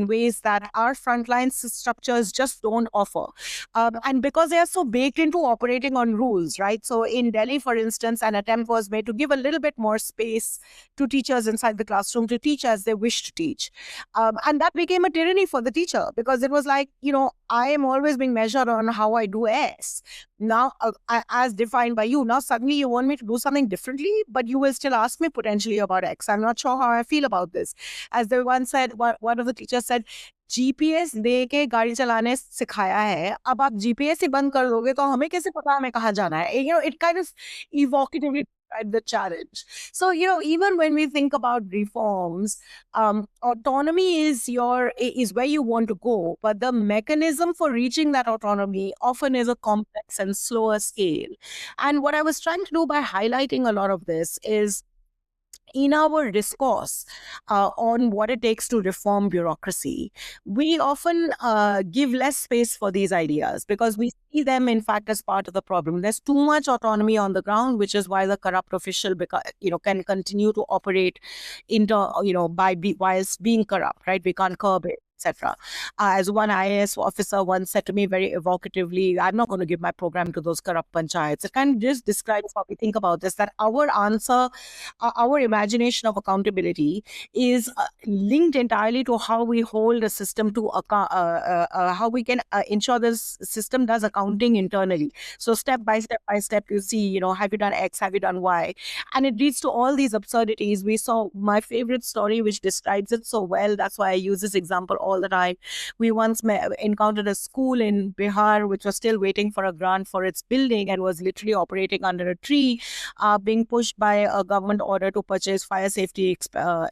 ways that our frontline structures just don't offer, and because they are so baked into operating on rules, right? So in Delhi, for instance, an attempt was made to give a little bit more space to teachers inside the classroom to teach as they wish to teach, and that became a tyranny for the teacher, because it was like, I am always being measured on how I do S. Now, as defined by you, now suddenly you want me to do something differently, but you will still ask me potentially about X. I'm not sure how I feel about this. As the one said, one of the teachers said, GPS दे के गाड़ी चलाने सिखाया है, अब आप GPS ही बंद कर दोगे तो हमें कैसे पता हमें कहाँ जाना है? It kind of evocatively the challenge. So, even when we think about reforms, autonomy is where you want to go, but the mechanism for reaching that autonomy often is a complex and slower scale. And what I was trying to do by highlighting a lot of this is, in our discourse on what it takes to reform bureaucracy, we often give less space for these ideas, because we see them, in fact, as part of the problem. There's too much autonomy on the ground, which is why the corrupt official, can continue to operate whilst being corrupt, right? We can't curb it, etc. As one IAS officer once said to me very evocatively, I'm not going to give my program to those corrupt panchayats. It kind of just describes how we think about this, that our answer, our imagination of accountability is linked entirely to how we hold a system to how we can ensure this system does accounting internally. So step by step, you see, have you done X, have you done Y? And it leads to all these absurdities. We saw my favorite story, which describes it so well. That's why I use this example all the time. We once encountered a school in Bihar which was still waiting for a grant for its building and was literally operating under a tree, being pushed by a government order to purchase fire safety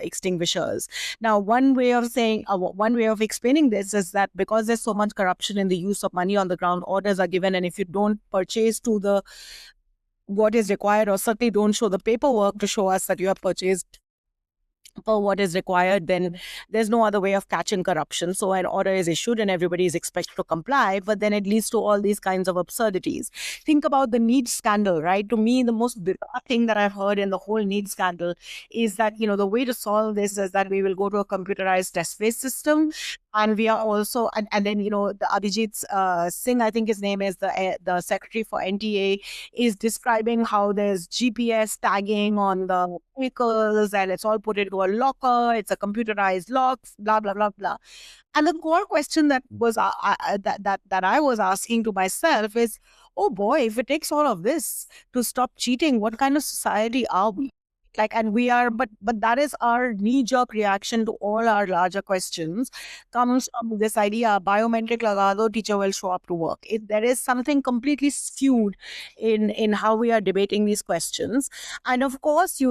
extinguishers. Now, one way of explaining this is that because there's so much corruption in the use of money on the ground, orders are given, and if you don't purchase to what is required, or certainly don't show the paperwork to show us that you have purchased per what is required, then there's no other way of catching corruption. So an order is issued and everybody is expected to comply, but then it leads to all these kinds of absurdities. Think about the NEET scandal, right? To me, the most bizarre thing that I've heard in the whole NEET scandal is that, the way to solve this is that we will go to a computerized test-based system. And we are also, and then, the Abhijit Singh, I think his name is, the secretary for NTA, is describing how there's GPS tagging on the vehicles and it's all put into a locker. It's a computerized lock, blah, blah, blah, blah. And the core question that was that I was asking to myself is, oh boy, if it takes all of this to stop cheating, what kind of society are we? Like, and we are, but that is our knee-jerk reaction to all our larger questions, comes from this idea: biometric laga do, teacher will show up to work. There is something completely skewed in how we are debating these questions. And of course,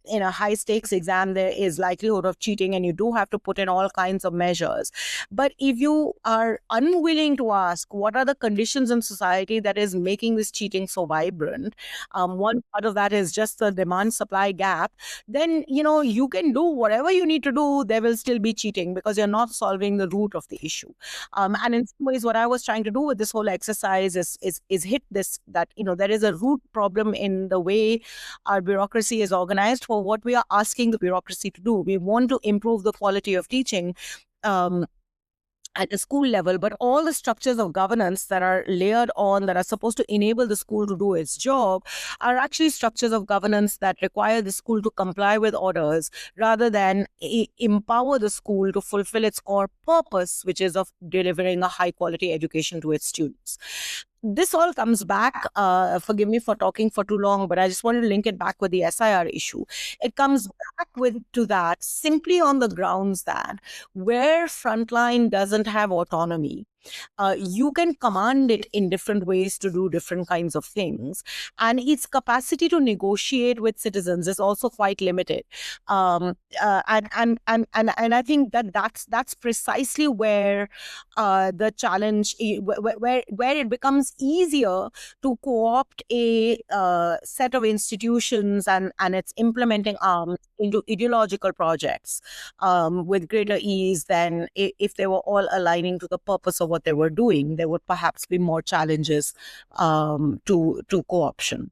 in a high stakes exam, there is likelihood of cheating and you do have to put in all kinds of measures. But if you are unwilling to ask what are the conditions in society that is making this cheating so vibrant, one part of that is just the demand supply gap, then, you can do whatever you need to do, there will still be cheating because you're not solving the root of the issue. And in some ways, what I was trying to do with this whole exercise is hit this, that, there is a root problem in the way our bureaucracy is organized for what we are asking the bureaucracy to do. We want to improve the quality of teaching at the school level, but all the structures of governance that are layered on, that are supposed to enable the school to do its job, are actually structures of governance that require the school to comply with orders rather than empower the school to fulfill its core purpose, which is of delivering a high quality education to its students. This all comes back, forgive me for talking for too long, but I just want to link it back with the SIR issue. It comes back to that simply on the grounds that where frontline doesn't have autonomy, you can command it in different ways to do different kinds of things, and its capacity to negotiate with citizens is also quite limited. And I think that's precisely where the challenge, where it becomes easier to co-opt a set of institutions and its implementing arms into ideological projects with greater ease than if they were all aligning to the purpose of what they were doing. There would perhaps be more challenges to co-option.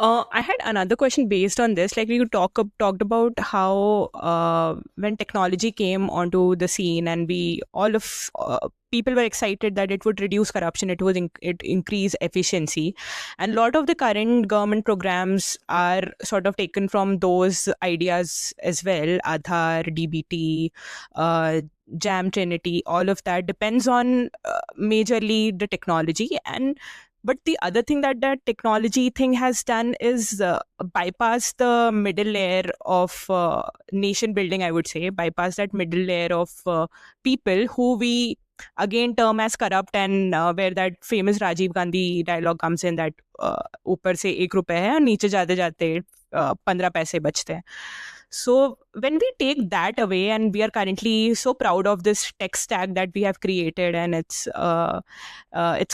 I had another question based on this. Like, we talked about how when technology came onto the scene, and people were excited that it would reduce corruption, it increase efficiency, and a lot of the current government programs are sort of taken from those ideas as well. Aadhaar, DBT, Jam Trinity, all of that depends on majorly the technology. But the other thing that technology thing has done is bypass the middle layer of nation building, I would say, bypass that middle layer of people who we again term as corrupt, and where that famous Rajiv Gandhi dialogue comes in, that ऊपर से 1 रुपए है और नीचे जाते जाते 15 पैसे बचते हैं. So when we take that away, and we are currently so proud of this tech stack that we have created, and it's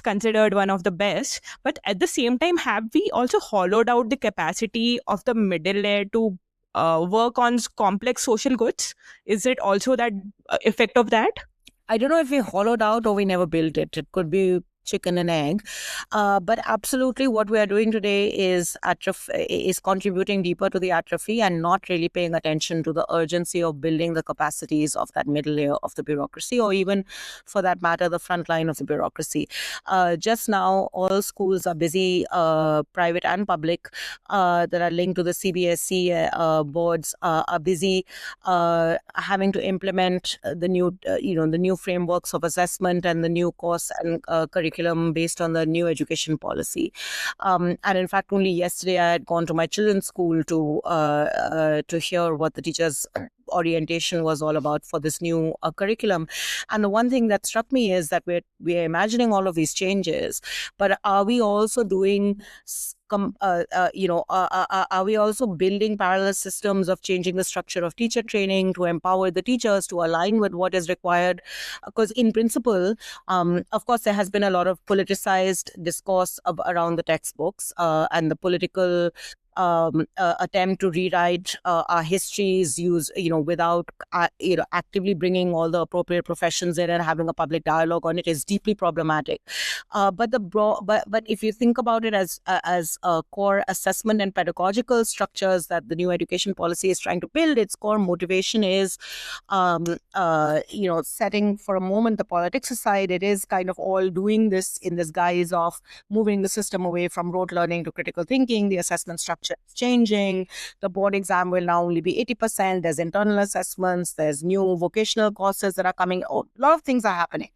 considered one of the best, but at the same time, have we also hollowed out the capacity of the middle layer to work on complex social goods? Is it also that effect of that? I don't know if we hollowed out or we never built it. It could be chicken and egg. But absolutely what we are doing today is contributing deeper to the atrophy and not really paying attention to the urgency of building the capacities of that middle layer of the bureaucracy, or even for that matter, the front line of the bureaucracy. Just now, all schools are busy, private and public, that are linked to the CBSE boards, are busy having to implement the new frameworks of assessment and the new course and curriculum based on the new education policy. And in fact, only yesterday I had gone to my children's school to hear what the teachers' orientation was all about for this new curriculum. And the one thing that struck me is that we're imagining all of these changes, but are we also doing are we also building parallel systems of changing the structure of teacher training to empower the teachers to align with what is required? Because in principle, of course, there has been a lot of politicized discourse around the textbooks and the political attempt to rewrite our histories, without actively bringing all the appropriate professions in and having a public dialogue on it is deeply problematic. But if you think about it as core assessment and pedagogical structures that the new education policy is trying to build, its core motivation is, setting for a moment the politics aside, it is kind of all doing this in this guise of moving the system away from rote learning to critical thinking. The assessment structure is changing. The board exam will now only be 80%. There's internal assessments. There's new vocational courses that are coming. A lot of things are happening.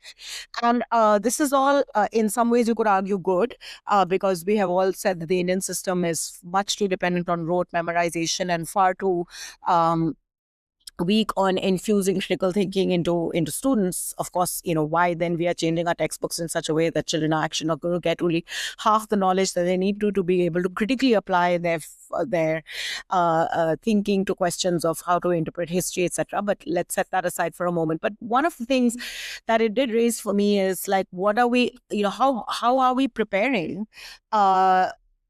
And this is all, in some ways, you could argue good, because we have all said that the Indian system is much too dependent on rote memorization and far too weak on infusing critical thinking into students. Of course, why then we are changing our textbooks in such a way that children are actually not going to get only half the knowledge that they need to be able to critically apply their thinking to questions of how to interpret history, etc. But let's set that aside for a moment. But one of the things that it did raise for me is like, what are we, how are we preparing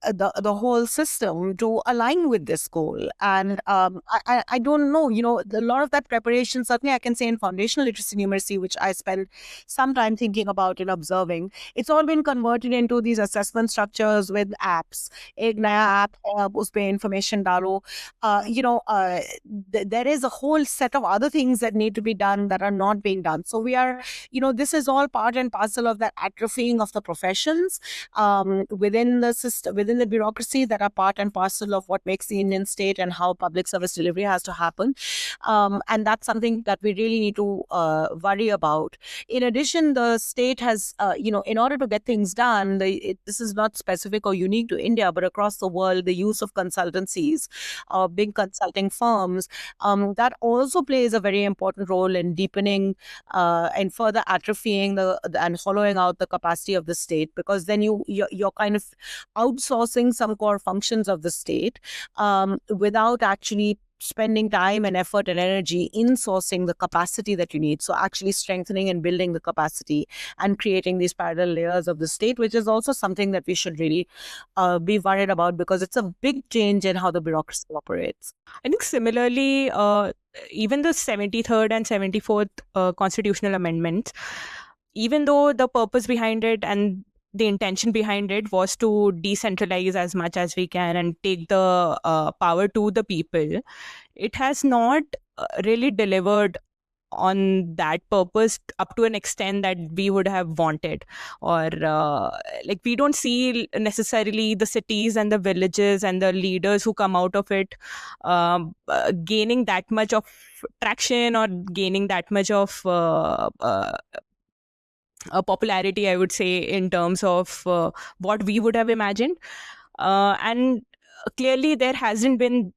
the whole system to align with this goal? And I don't know, a lot of that preparation, certainly I can say in foundational literacy numeracy, which I spend some time thinking about and observing, it's all been converted into these assessment structures with apps. Ek naya app, uspe information dalo. There is a whole set of other things that need to be done that are not being done. So we are, this is all part and parcel of that atrophying of the professions within the system, within the bureaucracy, that are part and parcel of what makes the Indian state and how public service delivery has to happen. And that's something that we really need to worry about. In addition, the state has, in order to get things done, this is not specific or unique to India, but across the world, the use of consultancies, big consulting firms, that also plays a very important role in deepening and further atrophying and hollowing out the capacity of the state, because then you're kind of outsourcing some core functions of the state without actually spending time and effort and energy in sourcing the capacity that you need. So actually strengthening and building the capacity and creating these parallel layers of the state, which is also something that we should really be worried about, because it's a big change in how the bureaucracy operates. I think similarly, even the 73rd and 74th constitutional amendments, even though the purpose behind it and the intention behind it was to decentralize as much as we can and take the power to the people, it has not really delivered on that purpose up to an extent that we would have wanted. Or like, we don't see necessarily the cities and the villages and the leaders who come out of it gaining that much of traction or gaining that much of popularity, I would say, in terms of what we would have imagined. And clearly there hasn't been,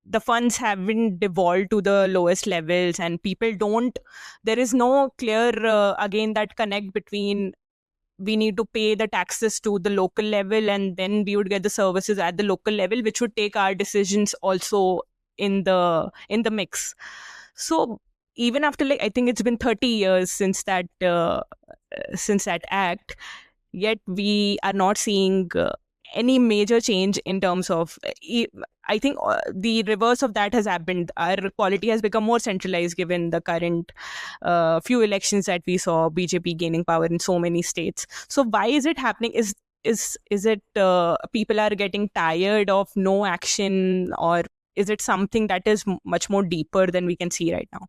the funds have been devolved to the lowest levels, and there is no clear, again, that connect between, we need to pay the taxes to the local level and then we would get the services at the local level, which would take our decisions also in the mix. So even after, like, I think it's been 30 years since that act, yet we are not seeing any major change in terms of, I think the reverse of that has happened. Our polity has become more centralized given the current few elections that we saw BJP gaining power in so many states. So why is it happening? Is it people are getting tired of no action, or is it something that is much more deeper than we can see right now?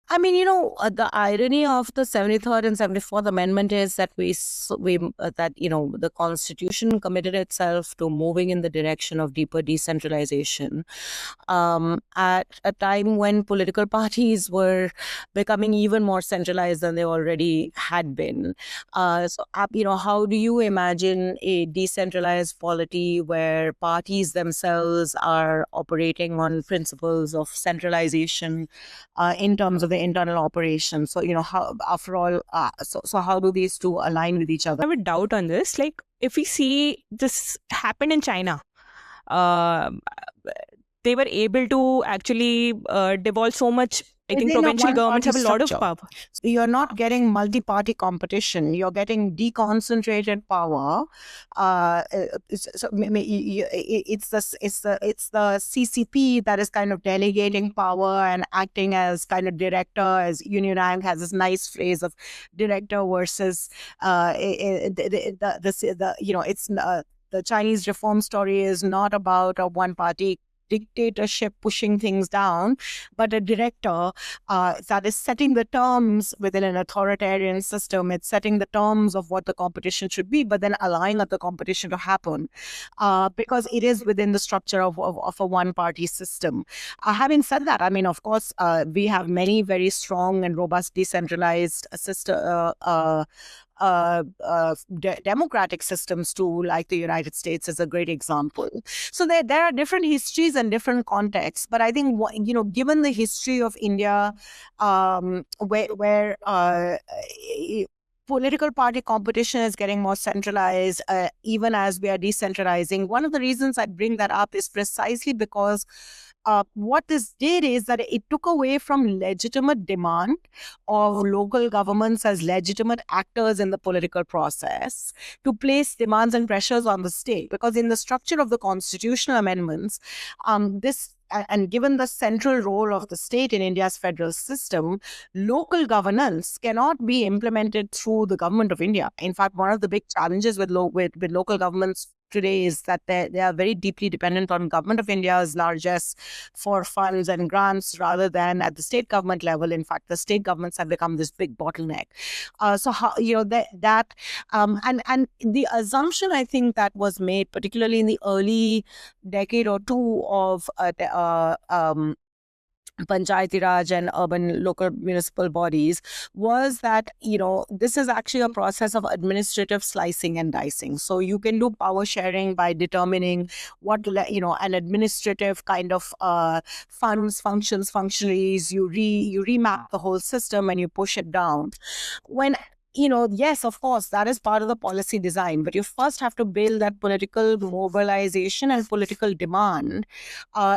I mean, the irony of the 73rd and 74th Amendment is that the Constitution committed itself to moving in the direction of deeper decentralization at a time when political parties were becoming even more centralized than they already had been. How do you imagine a decentralized polity where parties themselves are operating on principles of centralization in terms of the internal operations? So, how, after all, so how do these two align with each other? I have a doubt on this. Like, if we see this happened in China, they were able to actually devolve so much I think within a provincial governments have a lot of one-party power. So you're not getting multi-party competition. You're getting deconcentrated power. It's the CCP that is kind of delegating power and acting as kind of director. As Union Bank has this nice phrase of director versus it's the Chinese reform story is not about a one-party dictatorship pushing things down, but a director that is setting the terms within an authoritarian system. It's setting the terms of what the competition should be, but then allowing the competition to happen because it is within the structure of a one-party system. Having said that, I mean, of course, we have many very strong and robust decentralized democratic systems too, like the United States is a great example. So there are different histories and different contexts, but I think given the history of India, where political party competition is getting more centralized, even as we are decentralizing. One of the reasons I bring that up is precisely because what this did is that it took away from legitimate demand of local governments as legitimate actors in the political process to place demands and pressures on the state. Because in the structure of the constitutional amendments, and given the central role of the state in India's federal system, local governance cannot be implemented through the government of India. In fact, one of the big challenges with local governments today is that they are very deeply dependent on government of India's largesse for funds and grants rather than at the state government level. In fact, the state governments have become this big bottleneck. So how and the assumption I think that was made, particularly in the early decade or two of Panchayati Raj and urban local municipal bodies, was that this is actually a process of administrative slicing and dicing. So you can do power sharing by determining what an administrative kind of funds, functions, functionaries. You remap the whole system and you push it down. When yes, of course, that is part of the policy design, but you first have to build that political mobilization and political demand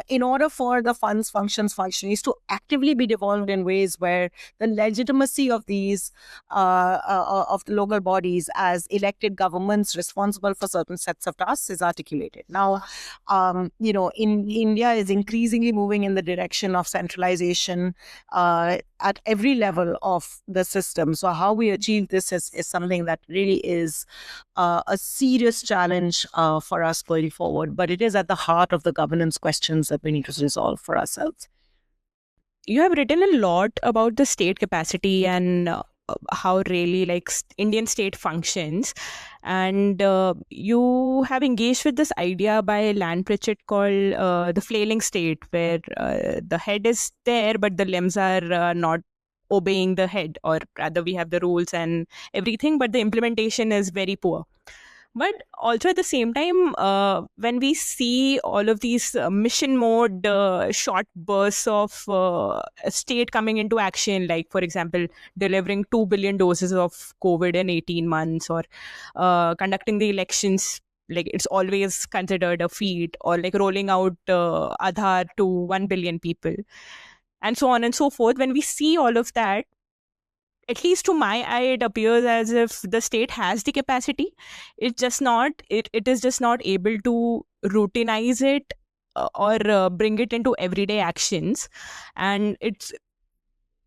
in order for the funds, functions, functionaries to actively be devolved in ways where the legitimacy of these of the local bodies as elected governments responsible for certain sets of tasks is articulated. Now, in India is increasingly moving in the direction of centralization at every level of the system. So how we achieve this is something that really is a serious challenge for us going forward. But it is at the heart of the governance questions that we need to resolve for ourselves. You have written a lot about the state capacity and how really Indian state functions, and you have engaged with this idea by Land Pritchett called the flailing state, where the head is there but the limbs are not obeying the head, or rather we have the rules and everything, but the implementation is very poor. But also at the same time, when we see all of these mission mode short bursts of a state coming into action, like for example, delivering 2 billion doses of COVID in 18 months, or conducting the elections, like it's always considered a feat, or like rolling out Aadhaar to 1 billion people, and so on and so forth. When we see all of that, at least to my eye, it appears as if the state has the capacity. It is just not able to routinize it or bring it into everyday actions. And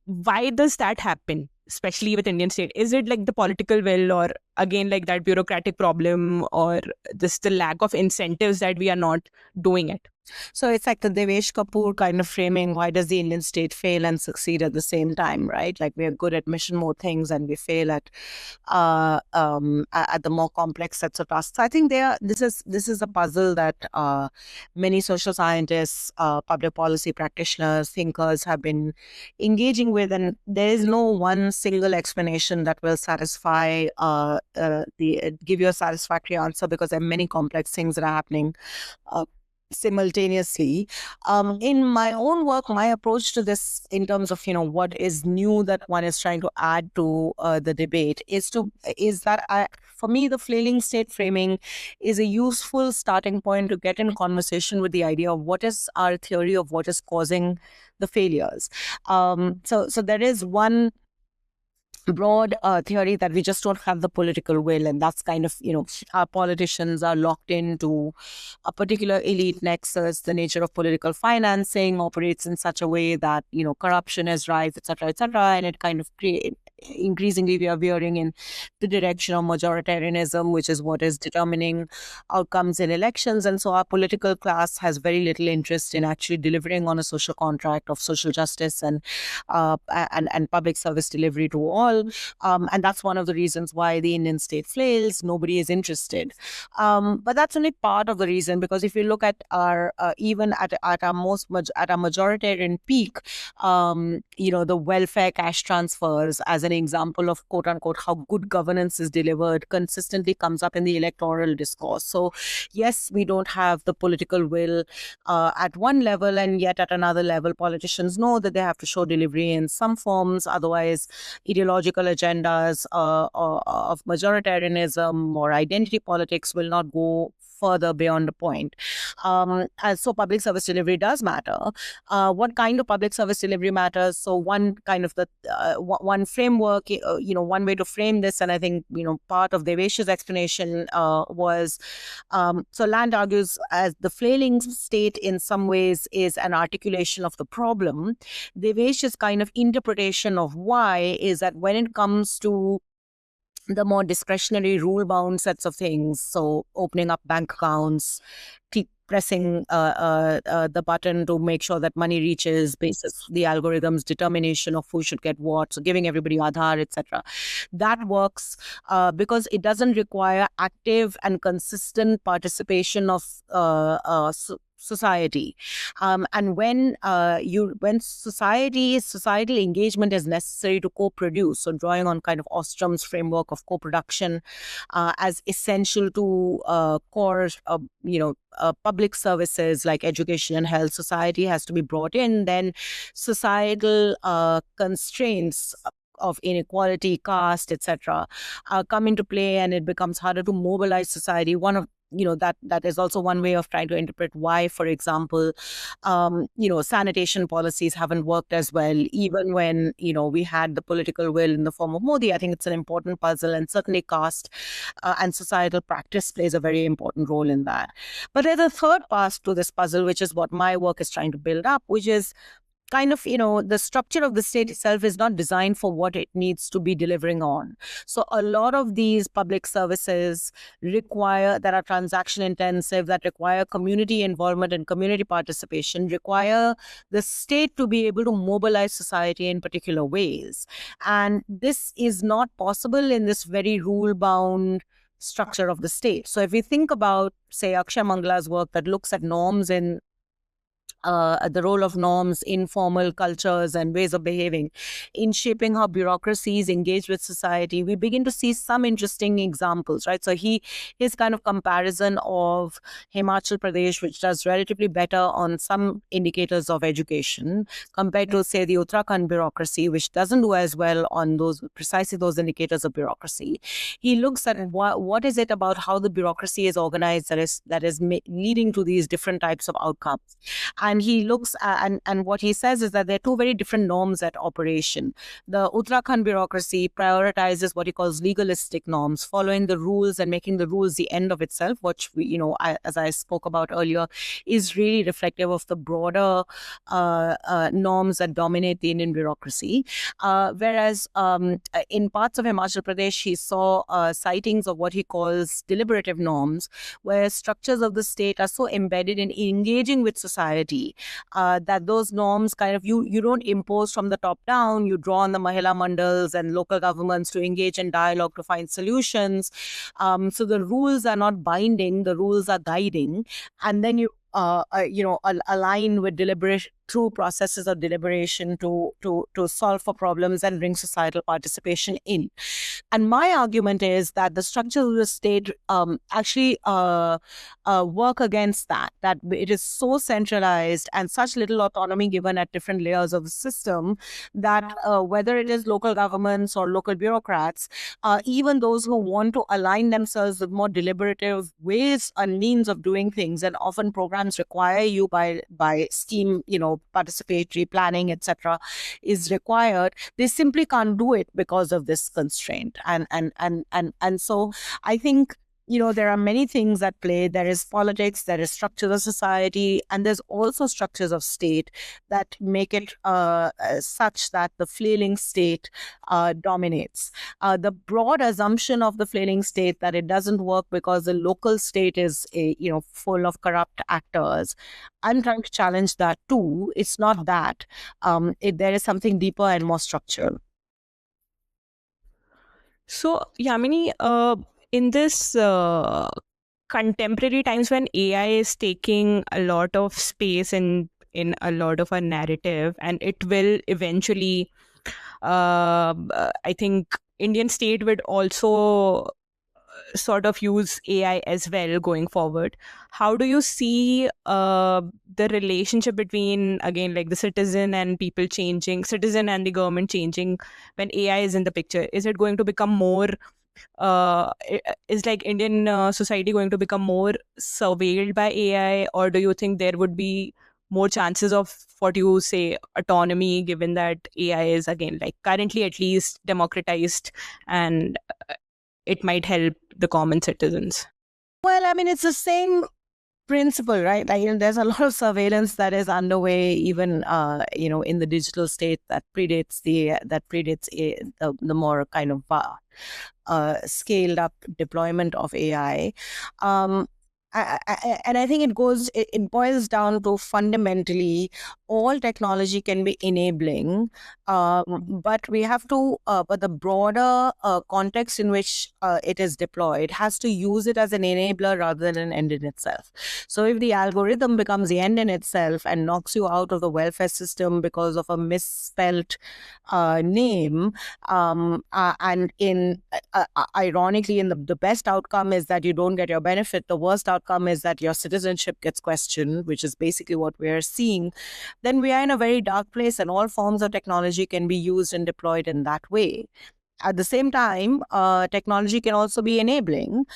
why does that happen, especially with Indian state? Is it like the political will, or again like that bureaucratic problem, or just the lack of incentives that we are not doing it? So it's like the Devesh Kapoor kind of framing, why does the Indian state fail and succeed at the same time, right? Like we are good at mission mode things and we fail at the more complex sets of tasks. I think this is a puzzle that many social scientists, public policy practitioners, thinkers have been engaging with, and there is no one single explanation that will satisfy give you a satisfactory answer, because there are many complex things that are happening simultaneously. In my own work, my approach to this, in terms of what is new that one is trying to add to the debate, is that for me, the flailing state framing is a useful starting point to get in conversation with the idea of what is our theory of what is causing the failures. So there is one broad theory that we just don't have the political will, and that's kind of our politicians are locked into a particular elite nexus. The nature of political financing operates in such a way that corruption is rife, etc., etc., and it kind of increasingly we are veering in the direction of majoritarianism, which is what is determining outcomes in elections. And so our political class has very little interest in actually delivering on a social contract of social justice and public service delivery to all. And that's one of the reasons why the Indian state flails. Nobody is interested. But that's only part of the reason, because if you look at our even at our majoritarian peak, the welfare cash transfers as an example of quote unquote how good governance is delivered consistently comes up in the electoral discourse. So yes, we don't have the political will at one level, and yet at another level, politicians know that they have to show delivery in some forms. Otherwise, ideological agendas of majoritarianism or identity politics will not go further beyond the point. So public service delivery does matter. What kind of public service delivery matters? So one kind of the one framework, one way to frame this, and I think part of Devesh's explanation was so Land argues as the flailing state in some ways is an articulation of the problem. Devesh's kind of interpretation of why is that when it comes to the more discretionary rule-bound sets of things, so opening up bank accounts, keep pressing the button to make sure that money reaches, basis the algorithm's determination of who should get what, so giving everybody Aadhaar, etc. That works because it doesn't require active and consistent participation of society, and when societal engagement is necessary to co-produce, so drawing on kind of Ostrom's framework of co-production as essential to core public services like education and health, society has to be brought in. Then societal constraints of inequality, caste, etc., come into play, and it becomes harder to mobilize society. One of that is also one way of trying to interpret why, for example, sanitation policies haven't worked as well, even when we had the political will in the form of Modi. I think it's an important puzzle, and certainly caste and societal practice plays a very important role in that. But there's a third part to this puzzle, which is what my work is trying to build up, which is kind of, the structure of the state itself is not designed for what it needs to be delivering on. So a lot of these public services that are transaction intensive, that require community involvement and community participation, require the state to be able to mobilize society in particular ways. And this is not possible in this very rule-bound structure of the state. So if we think about, say, Akshay Mangala's work that looks at norms in the role of norms, informal cultures, and ways of behaving in shaping how bureaucracies engage with society, we begin to see some interesting examples, right? So his kind of comparison of Himachal Pradesh, which does relatively better on some indicators of education, compared to, say, the Uttarakhand bureaucracy, which doesn't do as well on precisely those indicators of bureaucracy. He looks at what is it about how the bureaucracy is organized that is leading to these different types of outcomes. And he looks at, and what he says is that there are two very different norms at operation. The Uttarakhand bureaucracy prioritizes what he calls legalistic norms, following the rules and making the rules the end of itself, which as I spoke about earlier, is really reflective of the broader norms that dominate the Indian bureaucracy. Whereas in parts of Himachal Pradesh, he saw sightings of what he calls deliberative norms, where structures of the state are so embedded in engaging with society that those norms kind of you don't impose from the top down. You draw on the Mahila Mandals and local governments to engage in dialogue to find solutions. So the rules are not binding, the rules are guiding, and then you align with deliberate through processes of deliberation to solve for problems and bring societal participation in. And my argument is that the structures of the state actually work against that, that it is so centralized and such little autonomy given at different layers of the system that whether it is local governments or local bureaucrats, even those who want to align themselves with more deliberative ways and means of doing things, and often programs require you by scheme, participatory planning, etc., is required. They simply can't do it because of this constraint. And so I think there are many things at play. There is politics, there is structures of society, and there's also structures of state that make it such that the flailing state dominates. The broad assumption of the flailing state that it doesn't work because the local state is full of corrupt actors. I'm trying to challenge that too. It's not that. There is something deeper and more structural. So, Yamini, in this contemporary times when AI is taking a lot of space in a lot of our narrative, and it will eventually, I think, Indian state would also sort of use AI as well going forward. How do you see the relationship between, again, like the citizen and people changing, citizen and the government changing when AI is in the picture? Is it going to become more, is like Indian society going to become more surveilled by AI, or do you think there would be more chances of what you say autonomy, given that AI is, again, like currently at least democratized, and it might help the common citizens? Well, I mean, it's the same principle, right? Like, there's a lot of surveillance that is underway, even in the digital state that predates the more kind of scaled up deployment of AI. And I think it boils down to fundamentally all technology can be enabling, but we have to, but the broader context in which it is deployed has to use it as an enabler rather than an end in itself. So if the algorithm becomes the end in itself and knocks you out of the welfare system because of a misspelt name, and ironically, in the best outcome is that you don't get your benefit. The worst outcome is that your citizenship gets questioned, which is basically what we are seeing. Then we are in a very dark place, and all forms of technology can be used and deployed in that way. At the same time, technology can also be enabling,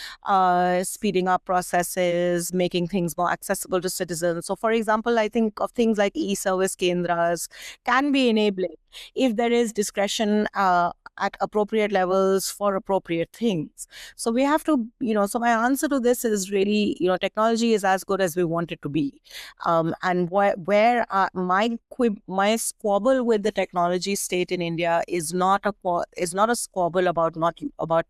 speeding up processes, making things more accessible to citizens. So, for example, I think of things like e-service kendras can be enabling if there is discretion at appropriate levels for appropriate things. So we have to, so my answer to this is really, technology is as good as we want it to be. And where my squabble with the technology state in India is not a squabble about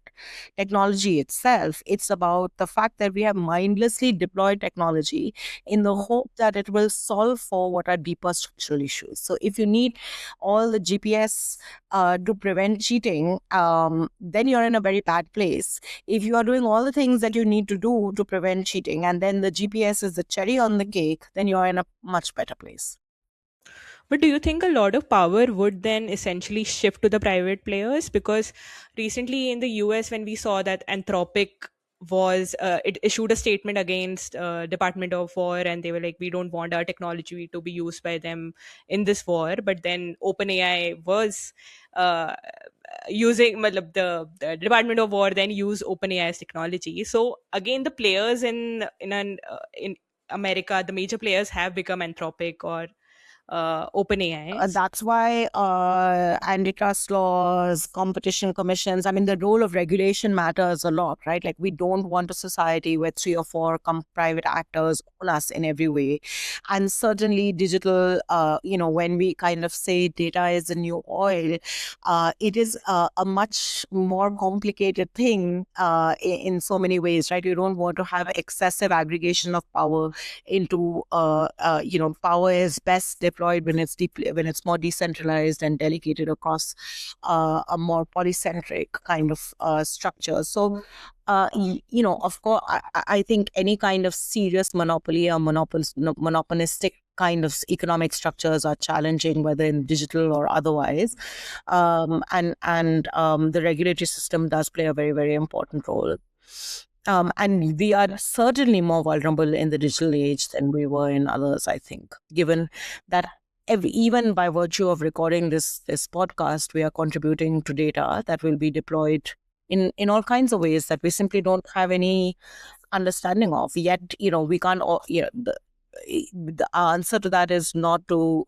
technology itself. It's about the fact that we have mindlessly deployed technology in the hope that it will solve for what are deeper structural issues. So if you need all the GPS to prevent cheating, then you're in a very bad place. If you are doing all the things that you need to do to prevent cheating, and then the GPS is the cherry on the cake, then you're in a much better place. But do you think a lot of power would then essentially shift to the private players? Because recently in the US, when we saw that Anthropic it issued a statement against Department of War, and they were like, we don't want our technology to be used by them in this war. But then OpenAI was using the Department of War then used OpenAI's technology. So again, the players in America, the major players have become Anthropic or OpenAI. That's why antitrust laws, competition commissions, I mean, the role of regulation matters a lot, right? Like, we don't want a society where 3 or 4 private actors own us in every way. And certainly digital, when we kind of say data is the new oil, it is a much more complicated thing in so many ways, right? You don't want to have excessive aggregation of power into, power is best deployed when it's more decentralized and delegated across a more polycentric kind of structure. So, of course, I think any kind of serious monopoly or monopolistic kind of economic structures are challenging, whether in digital or otherwise. And the regulatory system does play a very, very important role. And we are certainly more vulnerable in the digital age than we were in others, I think, given that even by virtue of recording this podcast, we are contributing to data that will be deployed in all kinds of ways that we simply don't have any understanding of. Yet, we can't, the answer to that is not to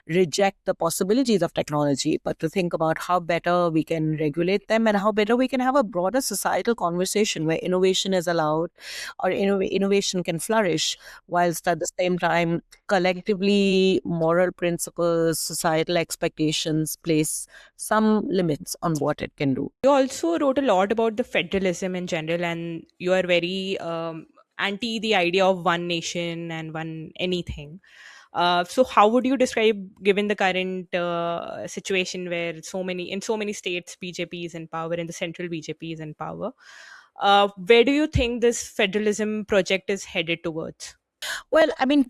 reject the possibilities of technology, but to think about how better we can regulate them and how better we can have a broader societal conversation where innovation is allowed, or innovation can flourish, whilst at the same time, collectively, moral principles, societal expectations place some limits on what it can do. You also wrote a lot about the federalism in general, and you are very anti the idea of one nation and one anything. So how would you describe, given the current situation where in so many states BJP is in power and the central BJP is in power, where do you think this federalism project is headed towards? Well, I mean,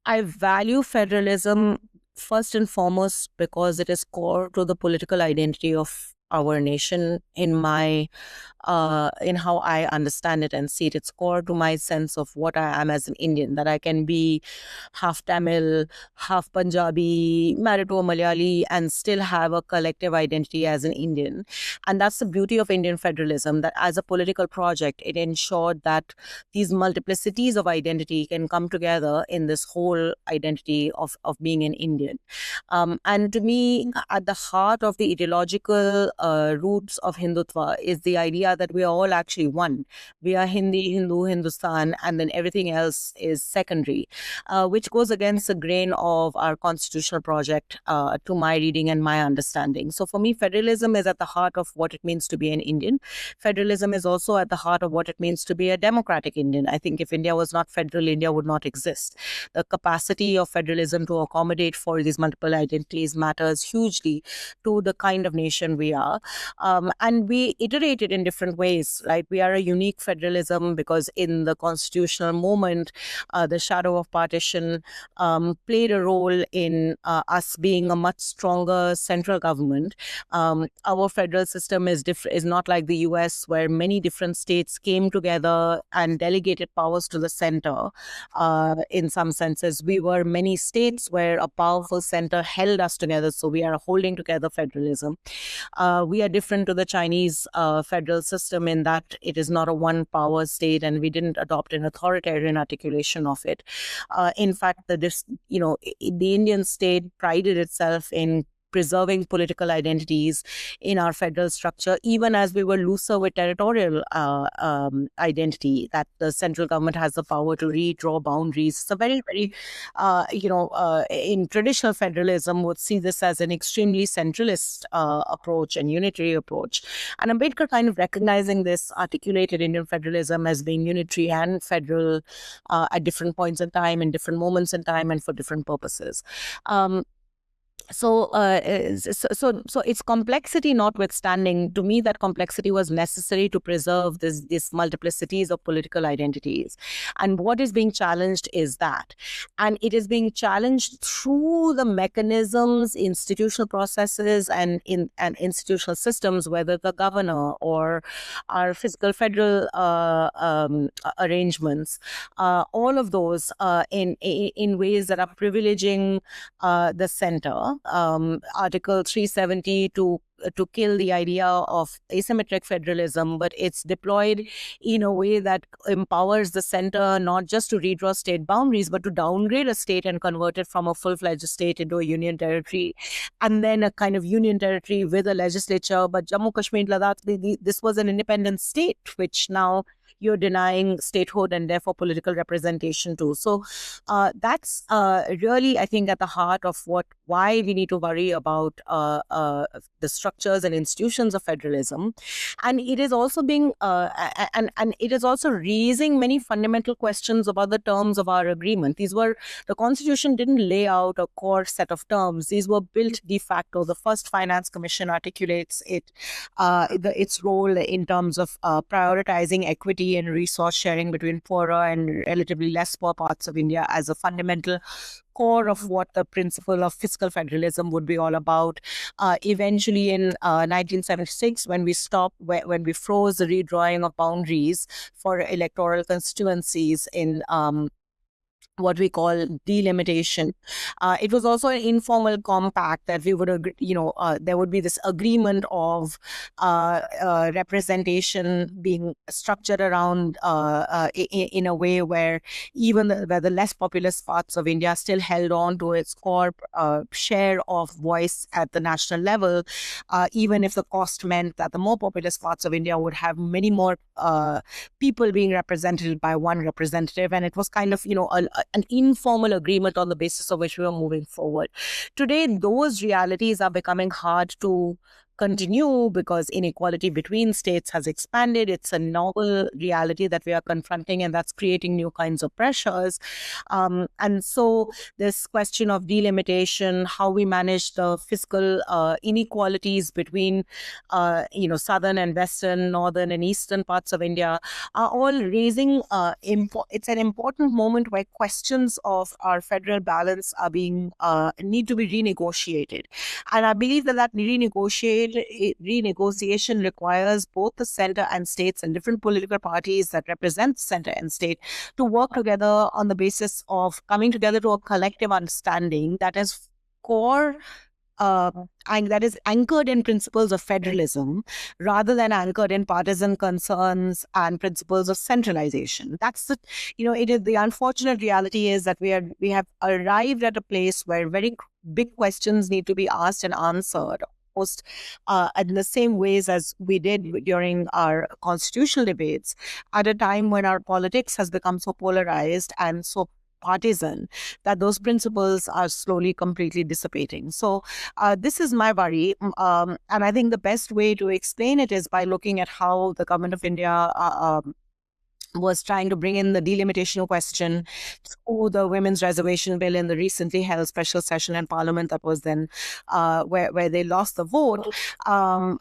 I value federalism first and foremost because it is core to the political identity of our nation in how I understand it and see it. It's core to my sense of what I am as an Indian, that I can be half Tamil, half Punjabi, married to a Malayali, and still have a collective identity as an Indian. And that's the beauty of Indian federalism, that as a political project, it ensured that these multiplicities of identity can come together in this whole identity of being an Indian. And to me, at the heart of the ideological roots of Hindutva is the idea that we are all actually one. We are Hindi, Hindu, Hindustan, and then everything else is secondary, which goes against the grain of our constitutional project, to my reading and my understanding. So for me, federalism is at the heart of what it means to be an Indian. Federalism is also at the heart of what it means to be a democratic Indian. I think if India was not federal, India would not exist. The capacity of federalism to accommodate for these multiple identities matters hugely to the kind of nation we are. And we iterate it in different ways, right? We are a unique federalism because in the constitutional moment, the shadow of partition played a role in us being a much stronger central government. Our federal system is not like the US, where many different states came together and delegated powers to the center. In some senses, we were many states where a powerful center held us together. So we are holding together federalism. We are different to the Chinese federal system in that it is not a one power state, and we didn't adopt an authoritarian articulation of it. In fact, the Indian state prided itself in preserving political identities in our federal structure, even as we were looser with territorial identity, that the central government has the power to redraw boundaries. So very, very, in traditional federalism would see this as an extremely centralist approach and unitary approach. And Ambedkar kind of recognizing this articulated Indian federalism as being unitary and federal at different points in time, in different moments in time, and for different purposes. So its complexity notwithstanding, to me, that complexity was necessary to preserve these multiplicities of political identities. And what is being challenged is that. And it is being challenged through the mechanisms, institutional processes, and institutional systems, whether the governor or our physical federal arrangements, all of those in ways that are privileging the center. Article 370 to kill the idea of asymmetric federalism, but it's deployed in a way that empowers the center not just to redraw state boundaries, but to downgrade a state and convert it from a full-fledged state into a union territory, and then a kind of union territory with a legislature. But Jammu, Kashmir, Ladakh, this was an independent state, which now you're denying statehood and therefore political representation too. So that's really, I think, at the heart of why we need to worry about the structures and institutions of federalism. And it is also being and it is also raising many fundamental questions about the terms of our agreement. The Constitution didn't lay out a core set of terms. These were built de facto. The first Finance Commission articulates its role in terms of prioritizing equity and resource sharing between poorer and relatively less poor parts of India as a fundamental core of what the principle of fiscal federalism would be all about. Eventually, in 1976, when we froze the redrawing of boundaries for electoral constituencies in what we call delimitation. It was also an informal compact that we would agree, there would be this agreement of representation being structured around in a way where where the less populous parts of India still held on to its core share of voice at the national level, even if the cost meant that the more populous parts of India would have many more people being represented by one representative. And it was kind of, an informal agreement on the basis of which we were moving forward. Today, those realities are becoming hard to continue because inequality between states has expanded. It's a novel reality that we are confronting, and that's creating new kinds of pressures. And so this question of delimitation, how we manage the fiscal inequalities between, southern and western, northern and eastern parts of India, are all raising, it's an important moment where questions of our federal balance are need to be renegotiated. And I believe that renegotiation requires both the center and states and different political parties that represent the center and state to work together on the basis of coming together to a collective understanding that is core and that is anchored in principles of federalism rather than anchored in partisan concerns and principles of centralization. That's the unfortunate reality is that we have arrived at a place where very big questions need to be asked and answered almost in the same ways as we did during our constitutional debates at a time when our politics has become so polarized and so partisan that those principles are slowly completely dissipating. So this is my worry, and I think the best way to explain it is by looking at how the government of India was trying to bring in the delimitation question through the women's reservation bill in the recently held special session in Parliament that was then where they lost the vote, and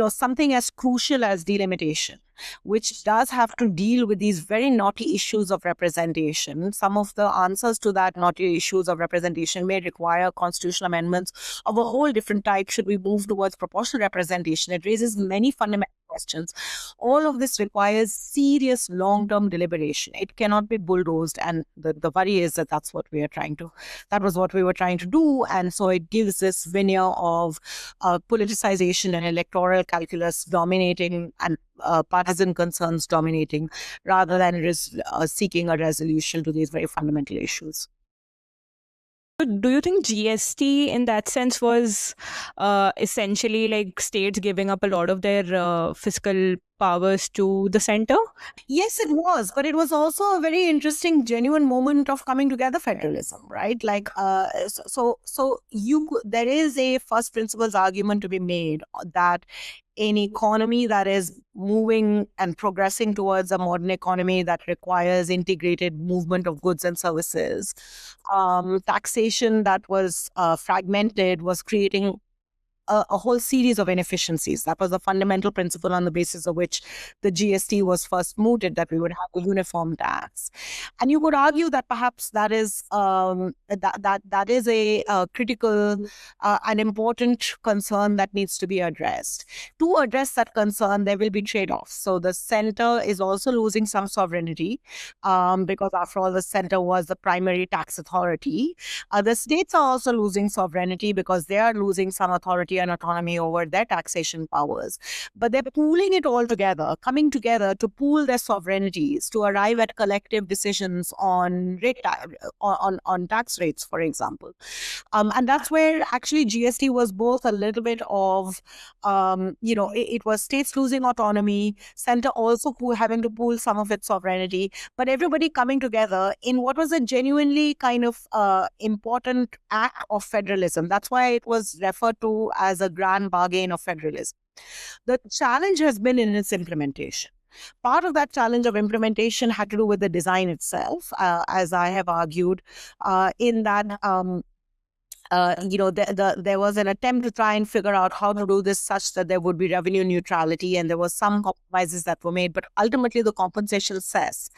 something as crucial as delimitation, which does have to deal with these very knotty issues of representation. Some of the answers to that knotty issues of representation may require constitutional amendments of a whole different type should we move towards proportional representation. It raises many fundamental questions. All of this requires serious long-term deliberation. It cannot be bulldozed, and the worry is that that was what we were trying to do, and so it gives this veneer of politicization and electoral calculus dominating and partisan concerns dominating rather than seeking a resolution to these very fundamental issues. Do you think GST in that sense was essentially like states giving up a lot of their fiscal powers to the center? Yes, it was, but it was also a very interesting, genuine moment of coming together federalism, right? Like, there is a first principles argument to be made that an economy that is moving and progressing towards a modern economy that requires integrated movement of goods and services, taxation that was fragmented was creating a whole series of inefficiencies. That was a fundamental principle on the basis of which the GST was first mooted, that we would have a uniform tax. And you could argue that perhaps that is that is a critical, an important concern that needs to be addressed. To address that concern, there will be trade-offs. So the center is also losing some sovereignty because after all, the center was the primary tax authority. The states are also losing sovereignty because they are losing some authority sovereignty and autonomy over their taxation powers, but they're pooling it all together, coming together to pool their sovereignties to arrive at collective decisions on on tax rates, for example. And that's where actually GST was both a little bit of, it was states losing autonomy, center also having to pool some of its sovereignty, but everybody coming together in what was a genuinely kind of important act of federalism. That's why it was referred to as a grand bargain of federalism. The challenge has been in its implementation. Part of that challenge of implementation had to do with the design itself, as I have argued, in that there was an attempt to try and figure out how to do this such that there would be revenue neutrality, and there were some compromises that were made. But ultimately, the compensation cess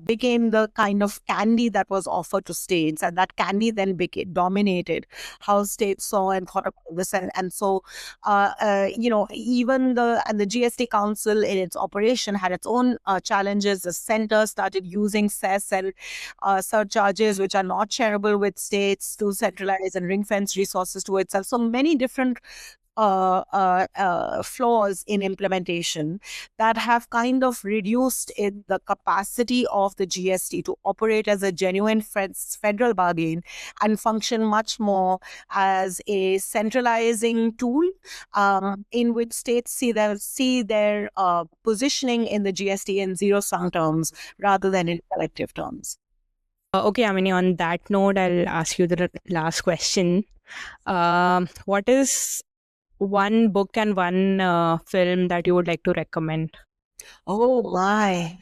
became the kind of candy that was offered to states, and that candy then dominated how states saw and thought about this. And so, even the GST Council in its operation had its own challenges. The center started using cess and surcharges, which are not shareable with states, to centralize and ring fence resources to itself. So many different flaws in implementation that have kind of reduced the capacity of the GST to operate as a genuine federal bargain and function much more as a centralizing tool in which states see their positioning in the GST in zero-sum terms rather than in collective terms. Okay, Amini, on that note, I'll ask you the last question. What is one book and one film that you would like to recommend? Oh my.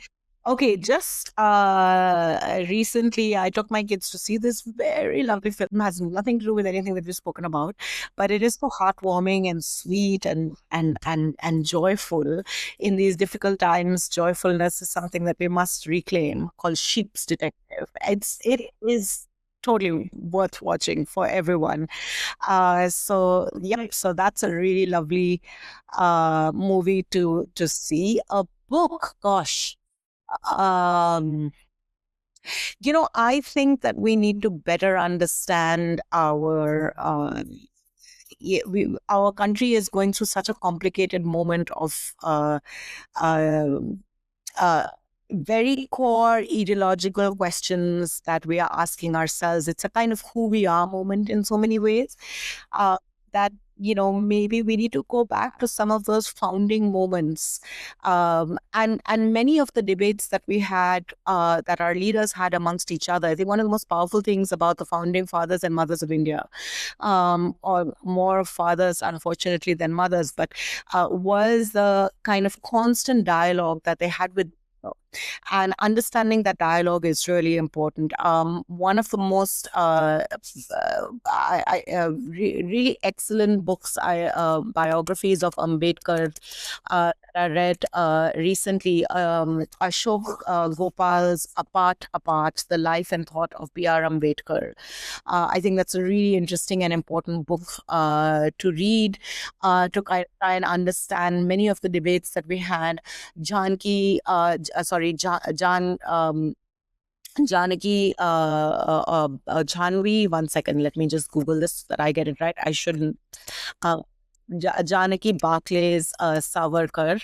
Okay, just recently I took my kids to see this very lovely film. It has nothing to do with anything that we've spoken about, but it is so heartwarming and sweet and joyful in these difficult times. Joyfulness is something that we must reclaim, called Sheep's Detective. It is totally worth watching for everyone. So that's a really lovely movie to see. A book, gosh. I think that we need to better understand our country is going through such a complicated moment of very core ideological questions that we are asking ourselves. It's a kind of who we are moment in so many ways. That maybe we need to go back to some of those founding moments, and many of the debates that we had, that our leaders had amongst each other. I think one of the most powerful things about the founding fathers and mothers of India, or more fathers unfortunately than mothers, but was the kind of constant dialogue that they had with people. And understanding that dialogue is really important. One of the most really excellent books, biographies of Ambedkar, that I read recently, Ashok Gopal's Apart, The Life and Thought of B.R. Ambedkar. I think that's a really interesting and important book to read, to try and understand many of the debates that we had. Janaki, Janaki, Janvi, 1 second, let me just Google this so that I get it right. I shouldn't. Janaki Barclay's Savarkar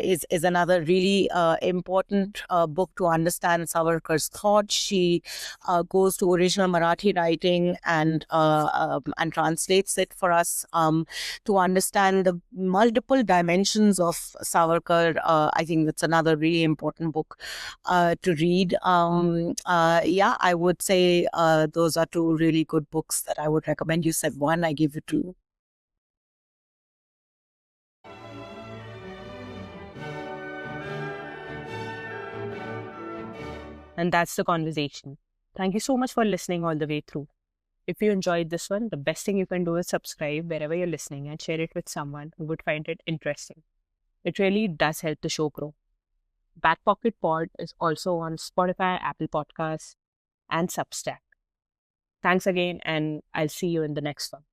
is another really important book to understand Savarkar's thought. She goes to original Marathi writing and translates it for us to understand the multiple dimensions of Savarkar. I think that's another really important book to read. I would say those are two really good books that I would recommend. You said one, I give you two. And that's the conversation. Thank you so much for listening all the way through. If you enjoyed this one, the best thing you can do is subscribe wherever you're listening and share it with someone who would find it interesting. It really does help the show grow. Backpocket Pod is also on Spotify, Apple Podcasts, and Substack. Thanks again, and I'll see you in the next one.